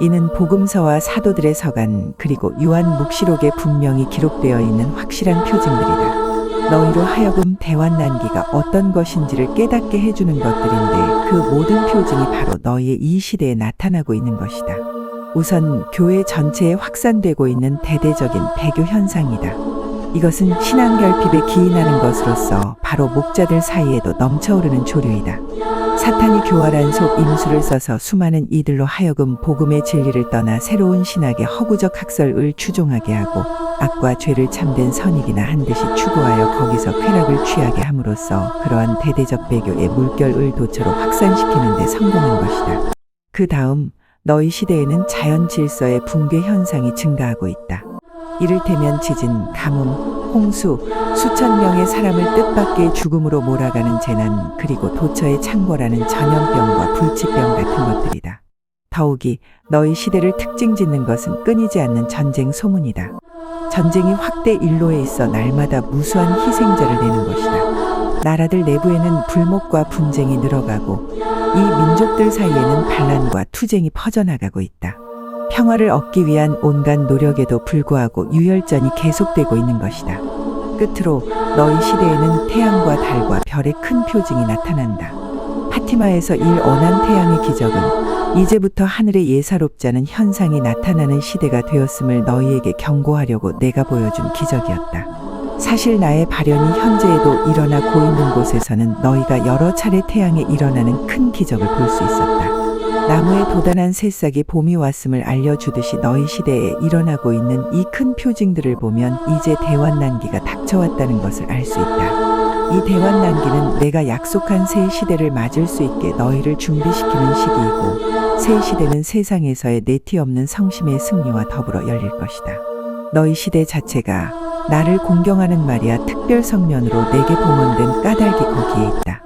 이는 복음서와 사도들의 서간 그리고 요한 묵시록에 분명히 기록되어 있는 확실한 표징들이다. 너희로 하여금 대환난기가 어떤 것인지를 깨닫게 해주는 것들인데 그 모든 표징이 바로 너희의 이 시대에 나타나고 있는 것이다. 우선 교회 전체에 확산되고 있는 대대적인 배교 현상이다. 이것은 신앙 결핍에 기인하는 것으로서 바로 목자들 사이에도 넘쳐오르는 조류이다. 사탄이 교활한 속 임수를 써서 수많은 이들로 하여금 복음의 진리를 떠나 새로운 신학의 허구적 학설을 추종하게 하고 악과 죄를 참된 선익이나 한 듯이 추구하여 거기서 쾌락을 취하게 함으로써 그러한 대대적 배교의 물결을 도처로 확산시키는 데 성공한 것이다. 그 다음 너희 시대에는 자연 질서의 붕괴 현상이 증가하고 있다. 이를테면 지진, 가뭄, 홍수, 수천 명의 사람을 뜻밖의 죽음으로 몰아가는 재난, 그리고 도처에 창궐하는 전염병과 불치병 같은 것들이다. 더욱이 너희 시대를 특징 짓는 것은 끊이지 않는 전쟁 소문이다. 전쟁이 확대 일로에 있어 날마다 무수한 희생자를 내는 것이다. 나라들 내부에는 불목과 분쟁이 늘어가고 이 민족들 사이에는 반란과 투쟁이 퍼져나가고 있다. 평화를 얻기 위한 온갖 노력에도 불구하고 유혈전이 계속되고 있는 것이다. 끝으로 너희 시대에는 태양과 달과 별의 큰 표징이 나타난다. 파티마에서 일어난 태양의 기적은 이제부터 하늘의 예사롭지 않은 현상이 나타나는 시대가 되었음을 너희에게 경고하려고 내가 보여준 기적이었다. 사실 나의 발현이 현재에도 일어나고 있는 곳에서는 너희가 여러 차례 태양에 일어나는 큰 기적을 볼 수 있었다. 나무에 도단한 새싹이 봄이 왔음을 알려주듯이 너희 시대에 일어나고 있는 이 큰 표징들을 보면 이제 대환난기가 닥쳐왔다는 것을 알 수 있다. 이 대환난기는 내가 약속한 새 시대를 맞을 수 있게 너희를 준비시키는 시기이고 새 시대는 세상에서의 내티 없는 성심의 승리와 더불어 열릴 것이다. 너희 시대 자체가 나를 공경하는 마리아 특별 성면으로 내게 봉헌된 까닭이 거기에 있다.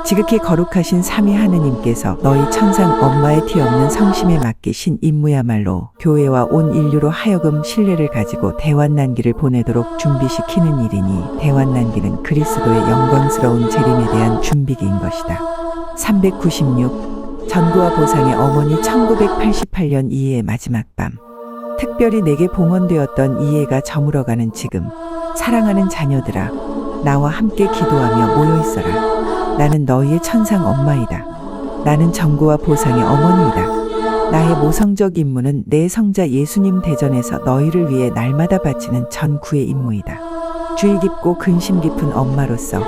지극히 거룩하신 삼위 하느님께서 너희 천상 엄마의 티 없는 성심에 맡기신 임무야말로 교회와 온 인류로 하여금 신뢰를 가지고 대환난기를 보내도록 준비시키는 일이니 대환난기는 그리스도의 영광스러운 재림에 대한 준비기인 것이다. 396. 전구와 보상의 어머니 1988년 이해의 마지막 밤. 특별히 내게 봉헌되었던 이해가 저물어가는 지금 사랑하는 자녀들아 나와 함께 기도하며 모여있어라. 나는 너희의 천상 엄마이다. 나는 전구와 보상의 어머니이다. 나의 모성적 임무는 내 성자 예수님 대전에서 너희를 위해 날마다 바치는 전구의 임무이다. 주의 깊고 근심 깊은 엄마로서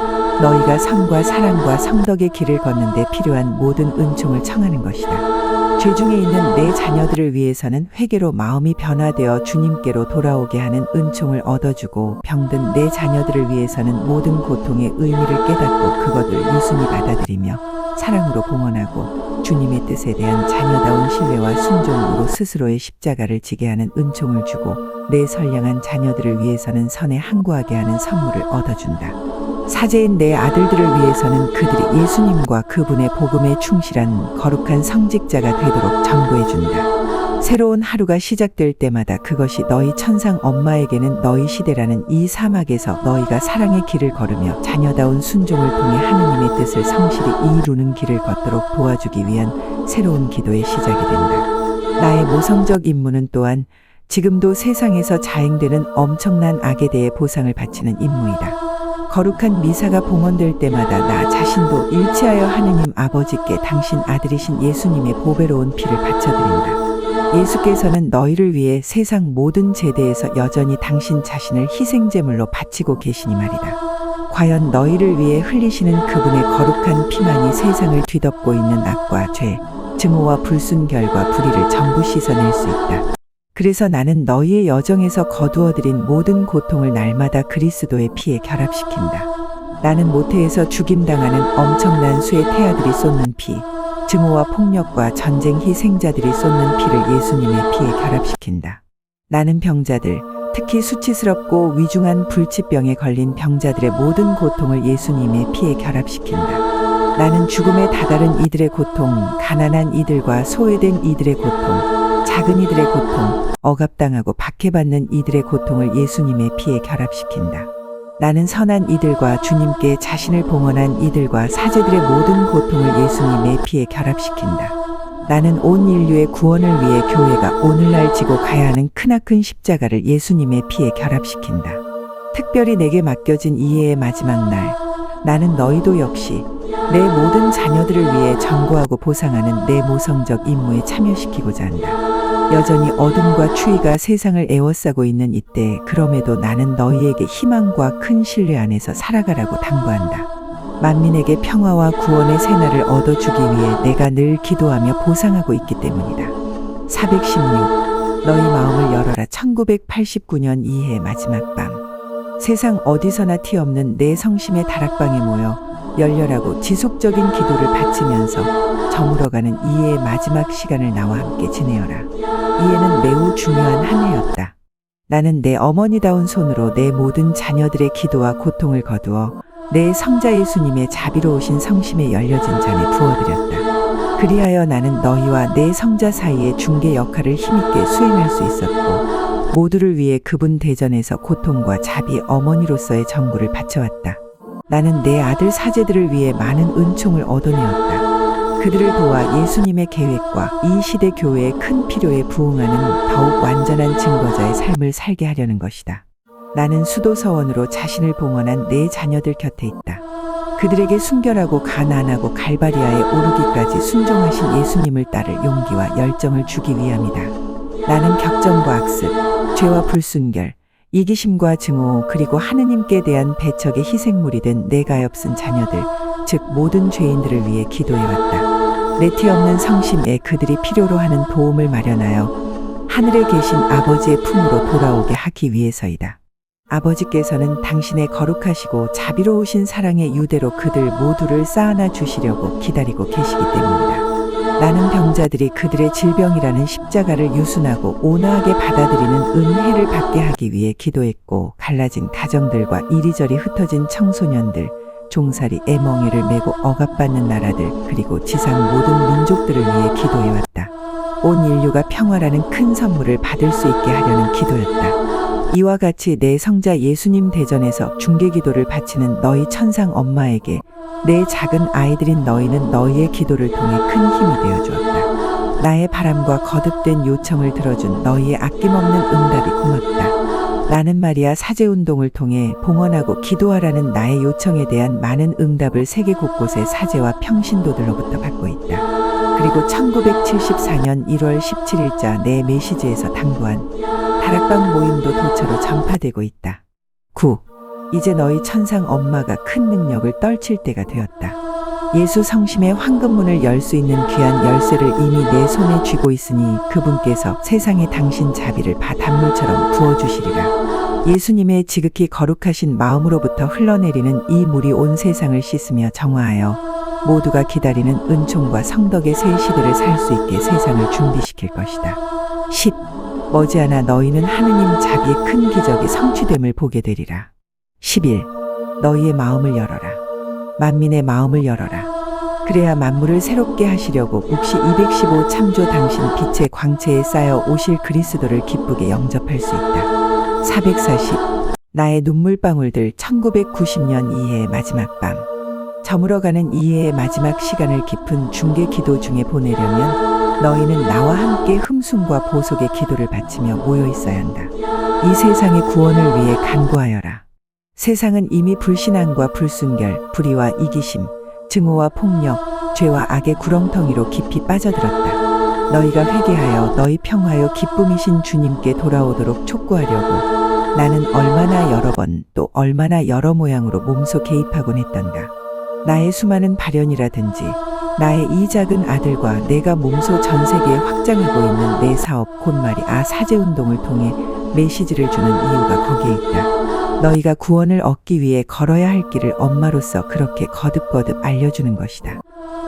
너희가 선과 사랑과 성덕의 길을 걷는 데 필요한 모든 은총을 청하는 것이다. 죄 중에 있는 내 자녀들을 위해서는 회개로 마음이 변화되어 주님께로 돌아오게 하는 은총을 얻어주고 병든 내 자녀들을 위해서는 모든 고통의 의미를 깨닫고 그것을 유순히 받아들이며 사랑으로 봉헌하고 주님의 뜻에 대한 자녀다운 신뢰와 순종으로 스스로의 십자가를 지게 하는 은총을 주고 내 선량한 자녀들을 위해서는 선에 항구하게 하는 선물을 얻어준다. 사제인 내 아들들을 위해서는 그들이 예수님과 그분의 복음에 충실한 거룩한 성직자가 되도록 전도해준다. 새로운 하루가 시작될 때마다 그것이 너희 천상 엄마에게는 너희 시대라는 이 사막에서 너희가 사랑의 길을 걸으며 자녀다운 순종을 통해 하느님의 뜻을 성실히 이루는 길을 걷도록 도와주기 위한 새로운 기도의 시작이 된다. 나의 모성적 임무는 또한 지금도 세상에서 자행되는 엄청난 악에 대해 보상을 바치는 임무이다. 거룩한 미사가 봉헌될 때마다 나 자신도 일치하여 하느님 아버지께 당신 아들이신 예수님의 보배로운 피를 바쳐드린다. 예수께서는 너희를 위해 세상 모든 제대에서 여전히 당신 자신을 희생제물로 바치고 계시니 말이다. 과연 너희를 위해 흘리시는 그분의 거룩한 피만이 세상을 뒤덮고 있는 악과 죄, 증오와 불순결과 불의를 전부 씻어낼 수 있다. 그래서 나는 너희의 여정에서 거두어들인 모든 고통을 날마다 그리스도의 피에 결합시킨다. 나는 모태에서 죽임당하는 엄청난 수의 태아들이 쏟는 피, 증오와 폭력과 전쟁 희생자들이 쏟는 피를 예수님의 피에 결합시킨다. 나는 병자들, 특히 수치스럽고 위중한 불치병에 걸린 병자들의 모든 고통을 예수님의 피에 결합시킨다. 나는 죽음에 다다른 이들의 고통, 가난한 이들과 소외된 이들의 고통, 작은 이들의 고통, 억압당하고 박해받는 이들의 고통을 예수님의 피에 결합시킨다. 나는 선한 이들과 주님께 자신을 봉헌한 이들과 사제들의 모든 고통을 예수님의 피에 결합시킨다. 나는 온 인류의 구원을 위해 교회가 오늘날 지고 가야 하는 크나큰 십자가를 예수님의 피에 결합시킨다. 특별히 내게 맡겨진 이해의 마지막 날, 나는 너희도 역시 내 모든 자녀들을 위해 전고하고 보상하는 내 모성적 임무에 참여시키고자 한다. 여전히 어둠과 추위가 세상을 에워싸고 있는 이때, 그럼에도 나는 너희에게 희망과 큰 신뢰 안에서 살아가라고 당부한다. 만민에게 평화와 구원의 새날을 얻어주기 위해 내가 늘 기도하며 보상하고 있기 때문이다. 416. 너희 마음을 열어라. 1989년 이해의 마지막 밤. 세상 어디서나 티 없는 내 성심의 다락방에 모여 열렬하고 지속적인 기도를 바치면서 저물어가는 이해의 마지막 시간을 나와 함께 지내어라. 이해는 매우 중요한 한 해였다. 나는 내 어머니다운 손으로 내 모든 자녀들의 기도와 고통을 거두어 내 성자 예수님의 자비로우신 성심에 열려진 잔에 부어드렸다. 그리하여 나는 너희와 내 성자 사이의 중개 역할을 힘있게 수행할 수 있었고, 모두를 위해 그분 대전에서 고통과 자비 어머니로서의 전구를 바쳐왔다. 나는 내 아들 사제들을 위해 많은 은총을 얻어내었다. 그들을 도와 예수님의 계획과 이 시대 교회의 큰 필요에 부응하는 더욱 완전한 증거자의 삶을 살게 하려는 것이다. 나는 수도서원으로 자신을 봉헌한 내 자녀들 곁에 있다. 그들에게 순결하고 가난하고 갈바리아에 오르기까지 순종하신 예수님을 따를 용기와 열정을 주기 위함이다. 나는 격정과 악습, 죄와 불순결, 이기심과 증오, 그리고 하느님께 대한 배척의 희생물이 된 내 가엾은 자녀들, 즉 모든 죄인들을 위해 기도해왔다. 내 티 없는 성심에 그들이 필요로 하는 도움을 마련하여 하늘에 계신 아버지의 품으로 돌아오게 하기 위해서이다. 아버지께서는 당신의 거룩하시고 자비로우신 사랑의 유대로 그들 모두를 쌓아놔 주시려고 기다리고 계시기 때문이다. 나는 병자들이 그들의 질병이라는 십자가를 유순하고 온화하게 받아들이는 은혜를 받게 하기 위해 기도했고, 갈라진 가정들과 이리저리 흩어진 청소년들, 종살이 애멍이를 메고 억압받는 나라들, 그리고 지상 모든 민족들을 위해 기도해왔다. 온 인류가 평화라는 큰 선물을 받을 수 있게 하려는 기도였다. 이와 같이 내 성자 예수님 대전에서 중개기도를 바치는 너희 천상 엄마에게 내 작은 아이들인 너희는 너희의 기도를 통해 큰 힘이 되어 주었다. 나의 바람과 거듭된 요청을 들어준 너희의 아낌없는 응답이 고맙다. 나는 말이야 사제운동을 통해 봉헌하고 기도하라는 나의 요청에 대한 많은 응답을 세계 곳곳의 사제와 평신도들로부터 받고 있다. 그리고 1974년 1월 17일자 내 메시지에서 당부한 다락방 모임도 도처로 전파되고 있다. 9. 이제 너희 천상 엄마가 큰 능력을 떨칠 때가 되었다. 예수 성심의 황금문을 열 수 있는 귀한 열쇠를 이미 내 손에 쥐고 있으니 그분께서 세상에 당신 자비를 바닷물처럼 부어주시리라. 예수님의 지극히 거룩하신 마음으로부터 흘러내리는 이 물이 온 세상을 씻으며 정화하여 모두가 기다리는 은총과 성덕의 새 시대를 살 수 있게 세상을 준비시킬 것이다. 10. 머지않아 너희는 하느님 자비의 큰 기적이 성취됨을 보게 되리라. 11. 너희의 마음을 열어라. 만민의 마음을 열어라. 그래야 만물을 새롭게 하시려고 묵시 215 참조 당신 빛의 광채에 쌓여 오실 그리스도를 기쁘게 영접할 수 있다. 440. 나의 눈물방울들 1990년 이해의 마지막 밤. 저물어가는 이해의 마지막 시간을 깊은 중개 기도 중에 보내려면 너희는 나와 함께 흠숭과 보속의 기도를 바치며 모여 있어야 한다. 이 세상의 구원을 위해 간구하여라. 세상은 이미 불신앙과 불순결, 불의와 이기심, 증오와 폭력, 죄와 악의 구렁텅이로 깊이 빠져들었다. 너희가 회개하여 너희 평화요 기쁨이신 주님께 돌아오도록 촉구하려고 나는 얼마나 여러 번 또 얼마나 여러 모양으로 몸소 개입하곤 했던가. 나의 수많은 발현이라든지 나의 이 작은 아들과 내가 몸소 전 세계에 확장하고 있는 내 사업 곧말이 사제운동을 통해 메시지를 주는 이유가 거기에 있다. 너희가 구원을 얻기 위해 걸어야 할 길을 엄마로서 그렇게 거듭거듭 알려주는 것이다.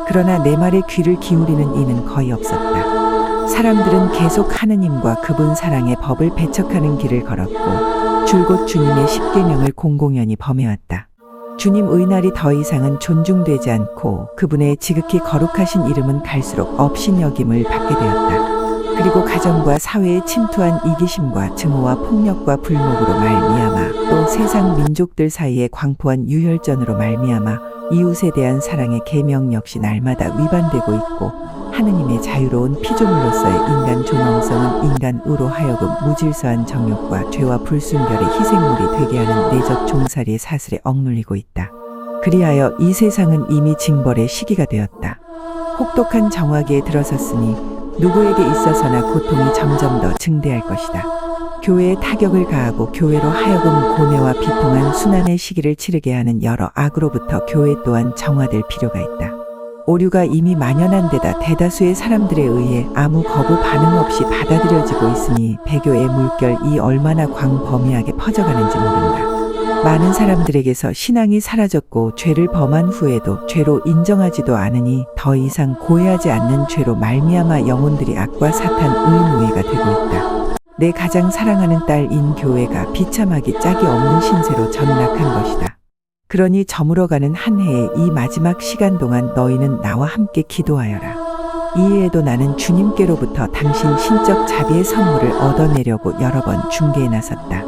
그러나 내 말에 귀를 기울이는 이는 거의 없었다. 사람들은 계속 하느님과 그분 사랑의 법을 배척하는 길을 걸었고 줄곧 주님의 십계명을 공공연히 범해왔다. 주님의 날이 더 이상은 존중되지 않고 그분의 지극히 거룩하신 이름은 갈수록 업신여김을 받게 되었다. 그리고 가정과 사회에 침투한 이기심과 증오와 폭력과 불목으로 말미암아 또 세상 민족들 사이에 광포한 유혈전으로 말미암아 이웃에 대한 사랑의 계명 역시 날마다 위반되고 있고 하느님의 자유로운 피조물로서의 인간 존엄성은 인간으로 하여금 무질서한 정욕과 죄와 불순결의 희생물이 되게 하는 내적 종살이의 사슬에 억눌리고 있다. 그리하여 이 세상은 이미 징벌의 시기가 되었다. 혹독한 정화기에 들어섰으니 누구에게 있어서나 고통이 점점 더 증대할 것이다. 교회에 타격을 가하고 교회로 하여금 고뇌와 비통한 순환의 시기를 치르게 하는 여러 악으로부터 교회 또한 정화될 필요가 있다. 오류가 이미 만연한 데다 대다수의 사람들에 의해 아무 거부 반응 없이 받아들여지고 있으니 배교의 물결이 얼마나 광범위하게 퍼져가는지 모른다. 많은 사람들에게서 신앙이 사라졌고 죄를 범한 후에도 죄로 인정하지도 않으니 더 이상 고해하지 않는 죄로 말미암아 영혼들이 악과 사탄 의노예가 되고 있다. 내 가장 사랑하는 딸인 교회가 비참하기 짝이 없는 신세로 전락한 것이다. 그러니 저물어가는 한 해의 이 마지막 시간 동안 너희는 나와 함께 기도하여라. 이해에도 나는 주님께로부터 당신 신적 자비의 선물을 얻어내려고 여러 번 중개에 나섰다.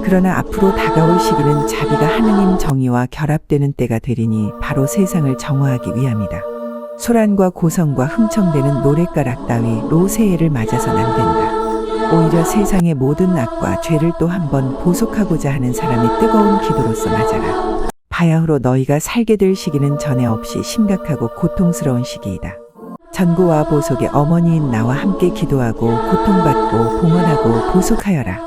그러나 앞으로 다가올 시기는 자비가 하느님 정의와 결합되는 때가 되리니 바로 세상을 정화하기 위함이다. 소란과 고성과 흥청대는 노랫가락 따위로 새해를 맞아선 안 된다. 오히려 세상의 모든 악과 죄를 또 한 번 보속하고자 하는 사람의 뜨거운 기도로서 맞아라. 바야흐로 너희가 살게 될 시기는 전에 없이 심각하고 고통스러운 시기이다. 전구와 보속의 어머니인 나와 함께 기도하고 고통받고 봉헌하고 보속하여라.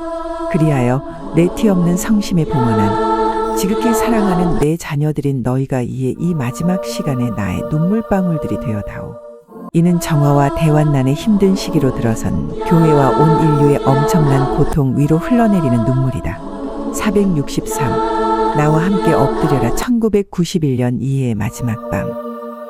그리하여 내 티 없는 성심에 봉헌한 지극히 사랑하는 내 자녀들인 너희가 이에 이 마지막 시간에 나의 눈물방울들이 되어다오. 이는 정화와 대환난의 힘든 시기로 들어선 교회와 온 인류의 엄청난 고통 위로 흘러내리는 눈물이다. 463. 나와 함께 엎드려라. 1991년 이해의 마지막 밤.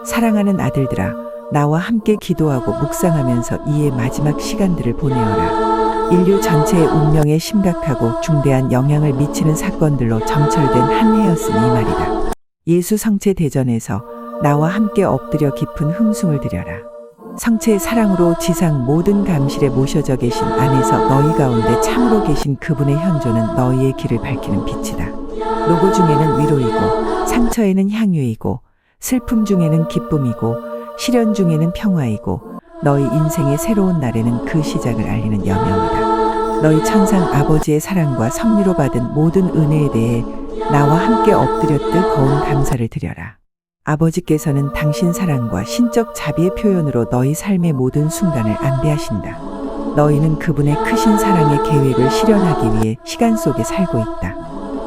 사랑하는 아들들아, 나와 함께 기도하고 묵상하면서 이의 마지막 시간들을 보내어라. 인류 전체의 운명에 심각하고 중대한 영향을 미치는 사건들로 점철된 한 해였으니 이 말이다. 예수 성체 대전에서 나와 함께 엎드려 깊은 hum승을 드려라. 성체의 사랑으로 지상 모든 감실에 모셔져 계신 안에서 너희 가운데 참으로 계신 그분의 현존은 너희의 길을 밝히는 빛이다. 노고 중에는 위로이고 상처에는 향유이고 슬픔 중에는 기쁨이고 시련 중에는 평화이고 너희 인생의 새로운 날에는 그 시작을 알리는 여명이다. 너희 천상 아버지의 사랑과 섭리로 받은 모든 은혜에 대해 나와 함께 엎드려 뜨거운 감사를 드려라. 아버지께서는 당신 사랑과 신적 자비의 표현으로 너희 삶의 모든 순간을 안배하신다. 너희는 그분의 크신 사랑의 계획을 실현하기 위해 시간 속에 살고 있다.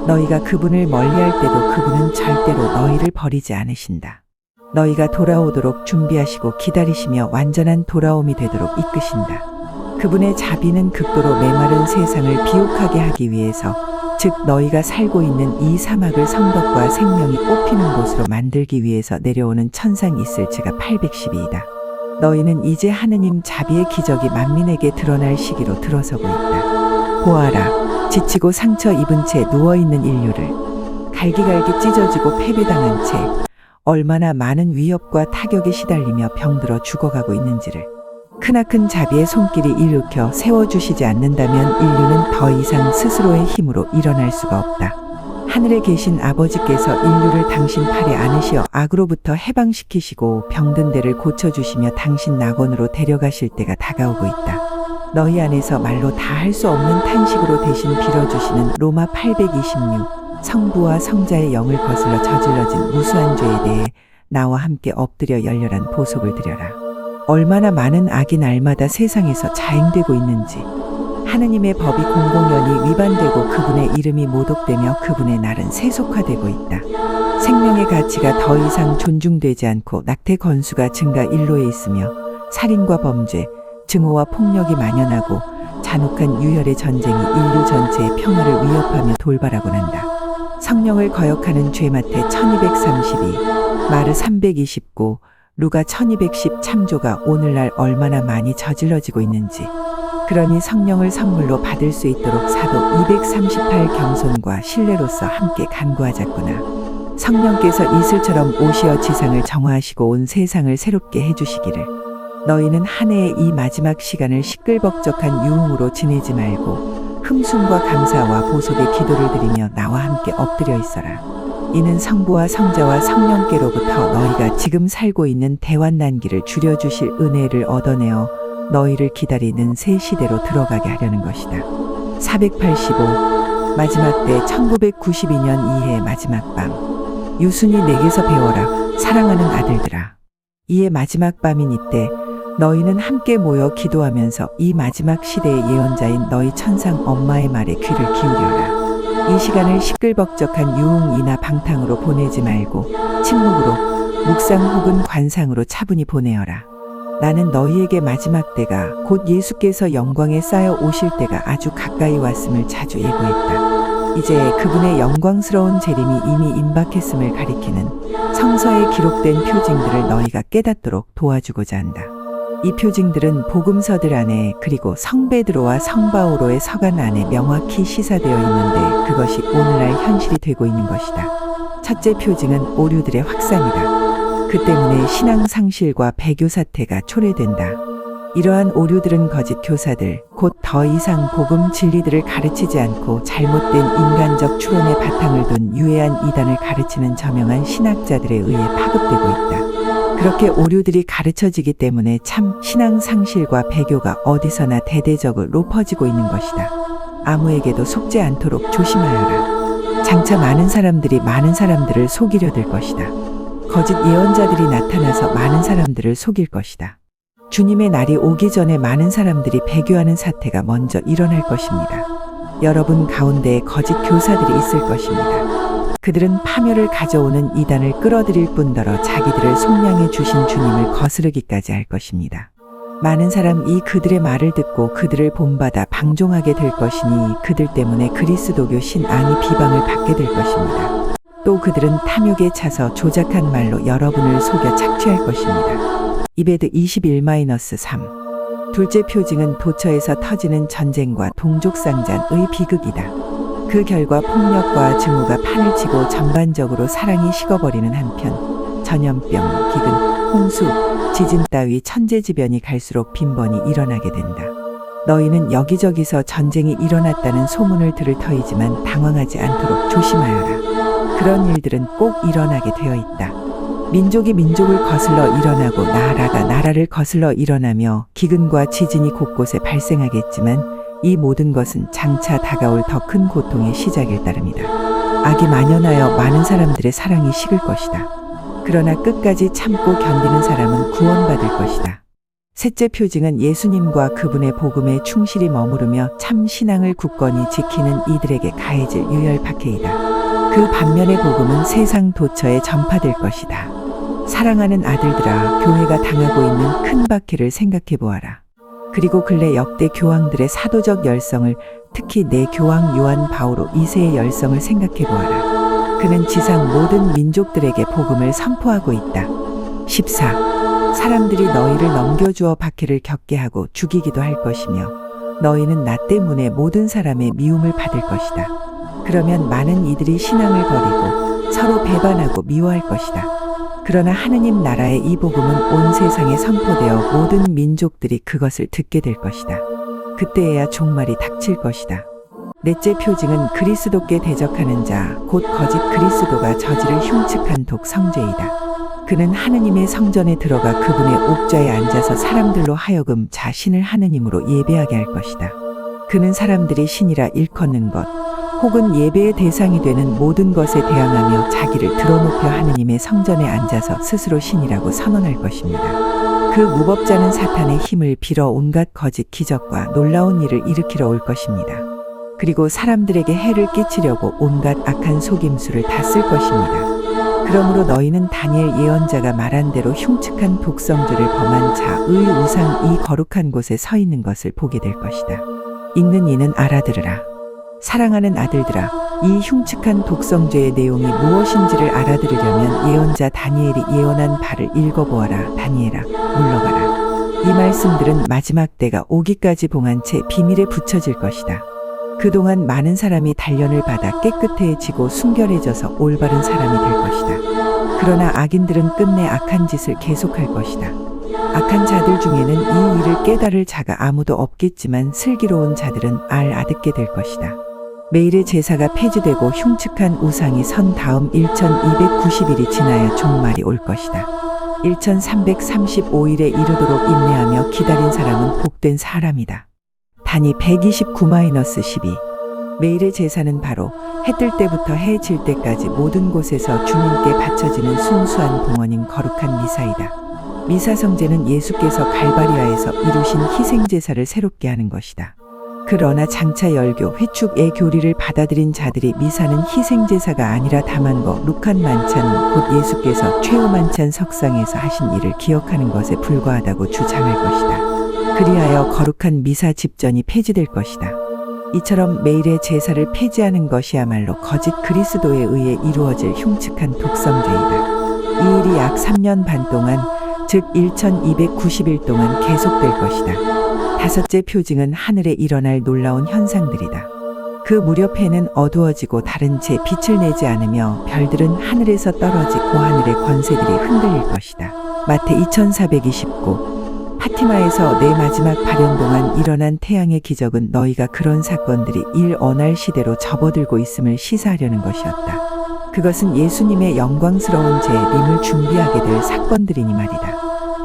너희가 그분을 멀리할 때도 그분은 절대로 너희를 버리지 않으신다. 너희가 돌아오도록 준비하시고 기다리시며 완전한 돌아옴이 되도록 이끄신다. 그분의 자비는 극도로 메마른 세상을 비옥하게 하기 위해서, 즉 너희가 살고 있는 이 사막을 성덕과 생명이 꽃피는 곳으로 만들기 위해서 내려오는 천상 이슬치가 810이다. 너희는 이제 하느님 자비의 기적이 만민에게 드러날 시기로 들어서고 있다. 보아라, 지치고 상처 입은 채 누워있는 인류를, 갈기갈기 찢어지고 패배당한 채 얼마나 많은 위협과 타격에 시달리며 병들어 죽어가고 있는지를. 크나큰 자비의 손길이 일으켜 세워주시지 않는다면 인류는 더 이상 스스로의 힘으로 일어날 수가 없다. 하늘에 계신 아버지께서 인류를 당신 팔에 안으시어 악으로부터 해방시키시고 병든 데를 고쳐주시며 당신 낙원으로 데려가실 때가 다가오고 있다. 너희 안에서 말로 다 할 수 없는 탄식으로 대신 빌어주시는 로마 826 성부와 성자의 영을 거슬러 저질러진 무수한 죄에 대해 나와 함께 엎드려 열렬한 보속을 드려라. 얼마나 많은 악이 날마다 세상에서 자행되고 있는지, 하느님의 법이 공공연히 위반되고 그분의 이름이 모독되며 그분의 날은 세속화되고 있다. 생명의 가치가 더 이상 존중되지 않고 낙태 건수가 증가 일로에 있으며 살인과 범죄, 증오와 폭력이 만연하고 잔혹한 유혈의 전쟁이 인류 전체의 평화를 위협하며 돌발하곤 한다. 성령을 거역하는 죄마태 1232, 마르 329, 루가 1210 참조가 오늘날 얼마나 많이 저질러지고 있는지, 그러니 성령을 선물로 받을 수 있도록 사도 238 겸손과 신뢰로서 함께 간구하자꾸나. 성령께서 이슬처럼 오시어 지상을 정화하시고 온 세상을 새롭게 해주시기를. 너희는 한 해의 이 마지막 시간을 시끌벅적한 유흥으로 지내지 말고 흠숭과 감사와 보속의 기도를 드리며 나와 함께 엎드려 있어라. 이는 성부와 성자와 성령께로부터 너희가 지금 살고 있는 대환난기를 줄여주실 은혜를 얻어내어 너희를 기다리는 새 시대로 들어가게 하려는 것이다. 485. 마지막 때 1992년 이해 마지막 밤. 유순이 내게서 배워라. 사랑하는 아들들아. 이해 마지막 밤인 이때 너희는 함께 모여 기도하면서 이 마지막 시대의 예언자인 너희 천상 엄마의 말에 귀를 기울여라. 이 시간을 시끌벅적한 유흥이나 방탕으로 보내지 말고 침묵으로, 묵상 혹은 관상으로 차분히 보내어라. 나는 너희에게 마지막 때가 곧 예수께서 영광에 쌓여 오실 때가 아주 가까이 왔음을 자주 예고했다. 이제 그분의 영광스러운 재림이 이미 임박했음을 가리키는 성서에 기록된 표징들을 너희가 깨닫도록 도와주고자 한다. 이 표징들은 복음서들 안에 그리고 성 베드로와 성 바오로의 서간 안에 명확히 시사되어 있는데 그것이 오늘날 현실이 되고 있는 것이다. 첫째 표징은 오류들의 확산이다. 그 때문에 신앙 상실과 배교 사태가 초래된다. 이러한 오류들은 거짓 교사들, 곧 더 이상 복음 진리들을 가르치지 않고 잘못된 인간적 추론의 바탕을 둔 유해한 이단을 가르치는 저명한 신학자들에 의해 파급되고 있다. 그렇게 오류들이 가르쳐지기 때문에 참 신앙 상실과 배교가 어디서나 대대적으로 퍼지고 있는 것이다. 아무에게도 속지 않도록 조심하여라. 장차 많은 사람들이 많은 사람들을 속이려 들 것이다. 거짓 예언자들이 나타나서 많은 사람들을 속일 것이다. 주님의 날이 오기 전에 많은 사람들이 배교하는 사태가 먼저 일어날 것입니다. 여러분 가운데에 거짓 교사들이 있을 것입니다. 그들은 파멸을 가져오는 이단을 끌어들일 뿐더러 자기들을 속량해 주신 주님을 거스르기까지 할 것입니다. 많은 사람이 그들의 말을 듣고 그들을 본받아 방종하게 될 것이니 그들 때문에 그리스도교 신앙이 비방을 받게 될 것입니다. 또 그들은 탐욕에 차서 조작한 말로 여러분을 속여 착취할 것입니다. 이베드 21-3. 둘째 표징은 도처에서 터지는 전쟁과 동족상잔의 비극이다. 그 결과 폭력과 증오가 판을 치고 전반적으로 사랑이 식어버리는 한편 전염병, 기근, 홍수, 지진 따위 천재지변이 갈수록 빈번히 일어나게 된다. 너희는 여기저기서 전쟁이 일어났다는 소문을 들을 터이지만 당황하지 않도록 조심하여라. 그런 일들은 꼭 일어나게 되어 있다. 민족이 민족을 거슬러 일어나고 나라가 나라를 거슬러 일어나며 기근과 지진이 곳곳에 발생하겠지만 이 모든 것은 장차 다가올 더 큰 고통의 시작일 따름이다. 악이 만연하여 많은 사람들의 사랑이 식을 것이다. 그러나 끝까지 참고 견디는 사람은 구원받을 것이다. 셋째 표징은 예수님과 그분의 복음에 충실히 머무르며 참 신앙을 굳건히 지키는 이들에게 가해질 유혈 박해이다. 그 반면의 복음은 세상 도처에 전파될 것이다. 사랑하는 아들들아, 교회가 당하고 있는 큰 박해를 생각해 보아라. 그리고 근래 역대 교황들의 사도적 열성을, 특히 내 교황 요한 바오로 2세의 열성을 생각해 보아라. 그는 지상 모든 민족들에게 복음을 선포하고 있다. 14. 사람들이 너희를 넘겨주어 박해를 겪게 하고 죽이기도 할 것이며 너희는 나 때문에 모든 사람의 미움을 받을 것이다. 그러면 많은 이들이 신앙을 버리고 서로 배반하고 미워할 것이다. 그러나 하느님 나라의 이 복음은 온 세상에 선포되어 모든 민족들이 그것을 듣게 될 것이다. 그때에야 종말이 닥칠 것이다. 넷째 표징은 그리스도께 대적하는 자, 곧 거짓 그리스도가 저지를 흉측한 독성죄이다. 그는 하느님의 성전에 들어가 그분의 옥좌에 앉아서 사람들로 하여금 자신을 하느님으로 예배하게 할 것이다. 그는 사람들이 신이라 일컫는 것, 혹은 예배의 대상이 되는 모든 것에 대항하며 자기를 드러높여 하느님의 성전에 앉아서 스스로 신이라고 선언할 것입니다. 그 무법자는 사탄의 힘을 빌어 온갖 거짓 기적과 놀라운 일을 일으키러 올 것입니다. 그리고 사람들에게 해를 끼치려고 온갖 악한 속임수를 다 쓸 것입니다. 그러므로 너희는 다니엘 예언자가 말한 대로 흉측한 독성죄를 범한 자의 우상 이 거룩한 곳에 서 있는 것을 보게 될 것이다. 읽는 이는 알아들으라. 사랑하는 아들들아, 이 흉측한 독성죄의 내용이 무엇인지를 알아들으려면 예언자 다니엘이 예언한 바를 읽어보아라. 다니엘아, 물러가라. 이 말씀들은 마지막 때가 오기까지 봉한 채 비밀에 붙여질 것이다. 그동안 많은 사람이 단련을 받아 깨끗해지고 순결해져서 올바른 사람이 될 것이다. 그러나 악인들은 끝내 악한 짓을 계속할 것이다. 악한 자들 중에는 이 일을 깨달을 자가 아무도 없겠지만 슬기로운 자들은 알아듣게 될 것이다. 매일의 제사가 폐지되고 흉측한 우상이 선 다음 1290일이 지나야 종말이 올 것이다. 1335일에 이르도록 인내하며 기다린 사람은 복된 사람이다. 단위 129-12. 매일의 제사는 바로 해 뜰 때부터 해 질 때까지 모든 곳에서 주님께 바쳐지는 순수한 봉헌인 거룩한 미사이다. 미사 성제는 예수께서 갈바리아에서 이루신 희생제사를 새롭게 하는 것이다. 그러나 장차 열교, 회축의 교리를 받아들인 자들이 미사는 희생제사가 아니라 다만 거룩한 만찬, 곧 예수께서 최후 만찬 석상에서 하신 일을 기억하는 것에 불과하다고 주장할 것이다. 그리하여 거룩한 미사 집전이 폐지될 것이다. 이처럼 매일의 제사를 폐지하는 것이야말로 거짓 그리스도에 의해 이루어질 흉측한 독성죄이다. 이 일이 약 3년 반 동안, 즉 1290일 동안 계속될 것이다. 다섯째 표징은 하늘에 일어날 놀라운 현상들이다. 그 무렵 해는 어두워지고 다른 채 빛을 내지 않으며 별들은 하늘에서 떨어지고 하늘의 권세들이 흔들릴 것이다. 마태 2429. 파티마에서 내 마지막 발현 동안 일어난 태양의 기적은 너희가 그런 사건들이 일어날 시대로 접어들고 있음을 시사하려는 것이었다. 그것은 예수님의 영광스러운 재림을 준비하게 될 사건들이니 말이다.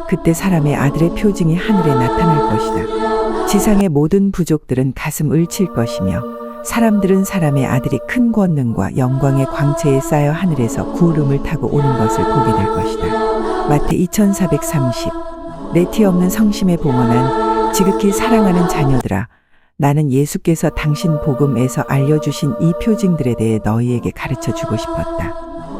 그때 사람의 아들의 표징이 하늘에 나타날 것이다. 지상의 모든 부족들은 가슴을 칠 것이며 사람들은 사람의 아들이 큰 권능과 영광의 광채에 쌓여 하늘에서 구름을 타고 오는 것을 보게 될 것이다. 마태 2430. 내 티 없는 성심에 봉헌한 지극히 사랑하는 자녀들아, 나는 예수께서 당신 복음에서 알려주신 이 표징들에 대해 너희에게 가르쳐 주고 싶었다.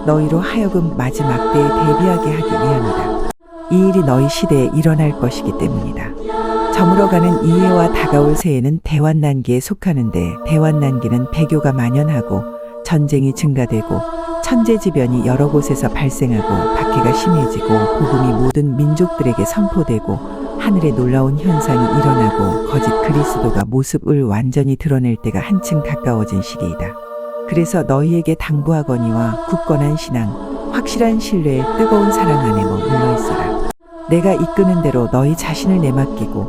너희로 하여금 마지막 때에 대비하게 하기 위함이다. 이 일이 너희 시대에 일어날 것이기 때문이다. 저물어가는 이해와 다가올 새해는 대환난기에 속하는데, 대환난기는 배교가 만연하고 전쟁이 증가되고 천재지변이 여러 곳에서 발생하고 박해가 심해지고 복음이 모든 민족들에게 선포되고 하늘에 놀라운 현상이 일어나고 거짓 그리스도가 모습을 완전히 드러낼 때가 한층 가까워진 시기이다. 그래서 너희에게 당부하거니와 굳건한 신앙, 확실한 신뢰에 뜨거운 사랑 안에 머물러 있어라. 내가 이끄는 대로 너희 자신을 내맡기고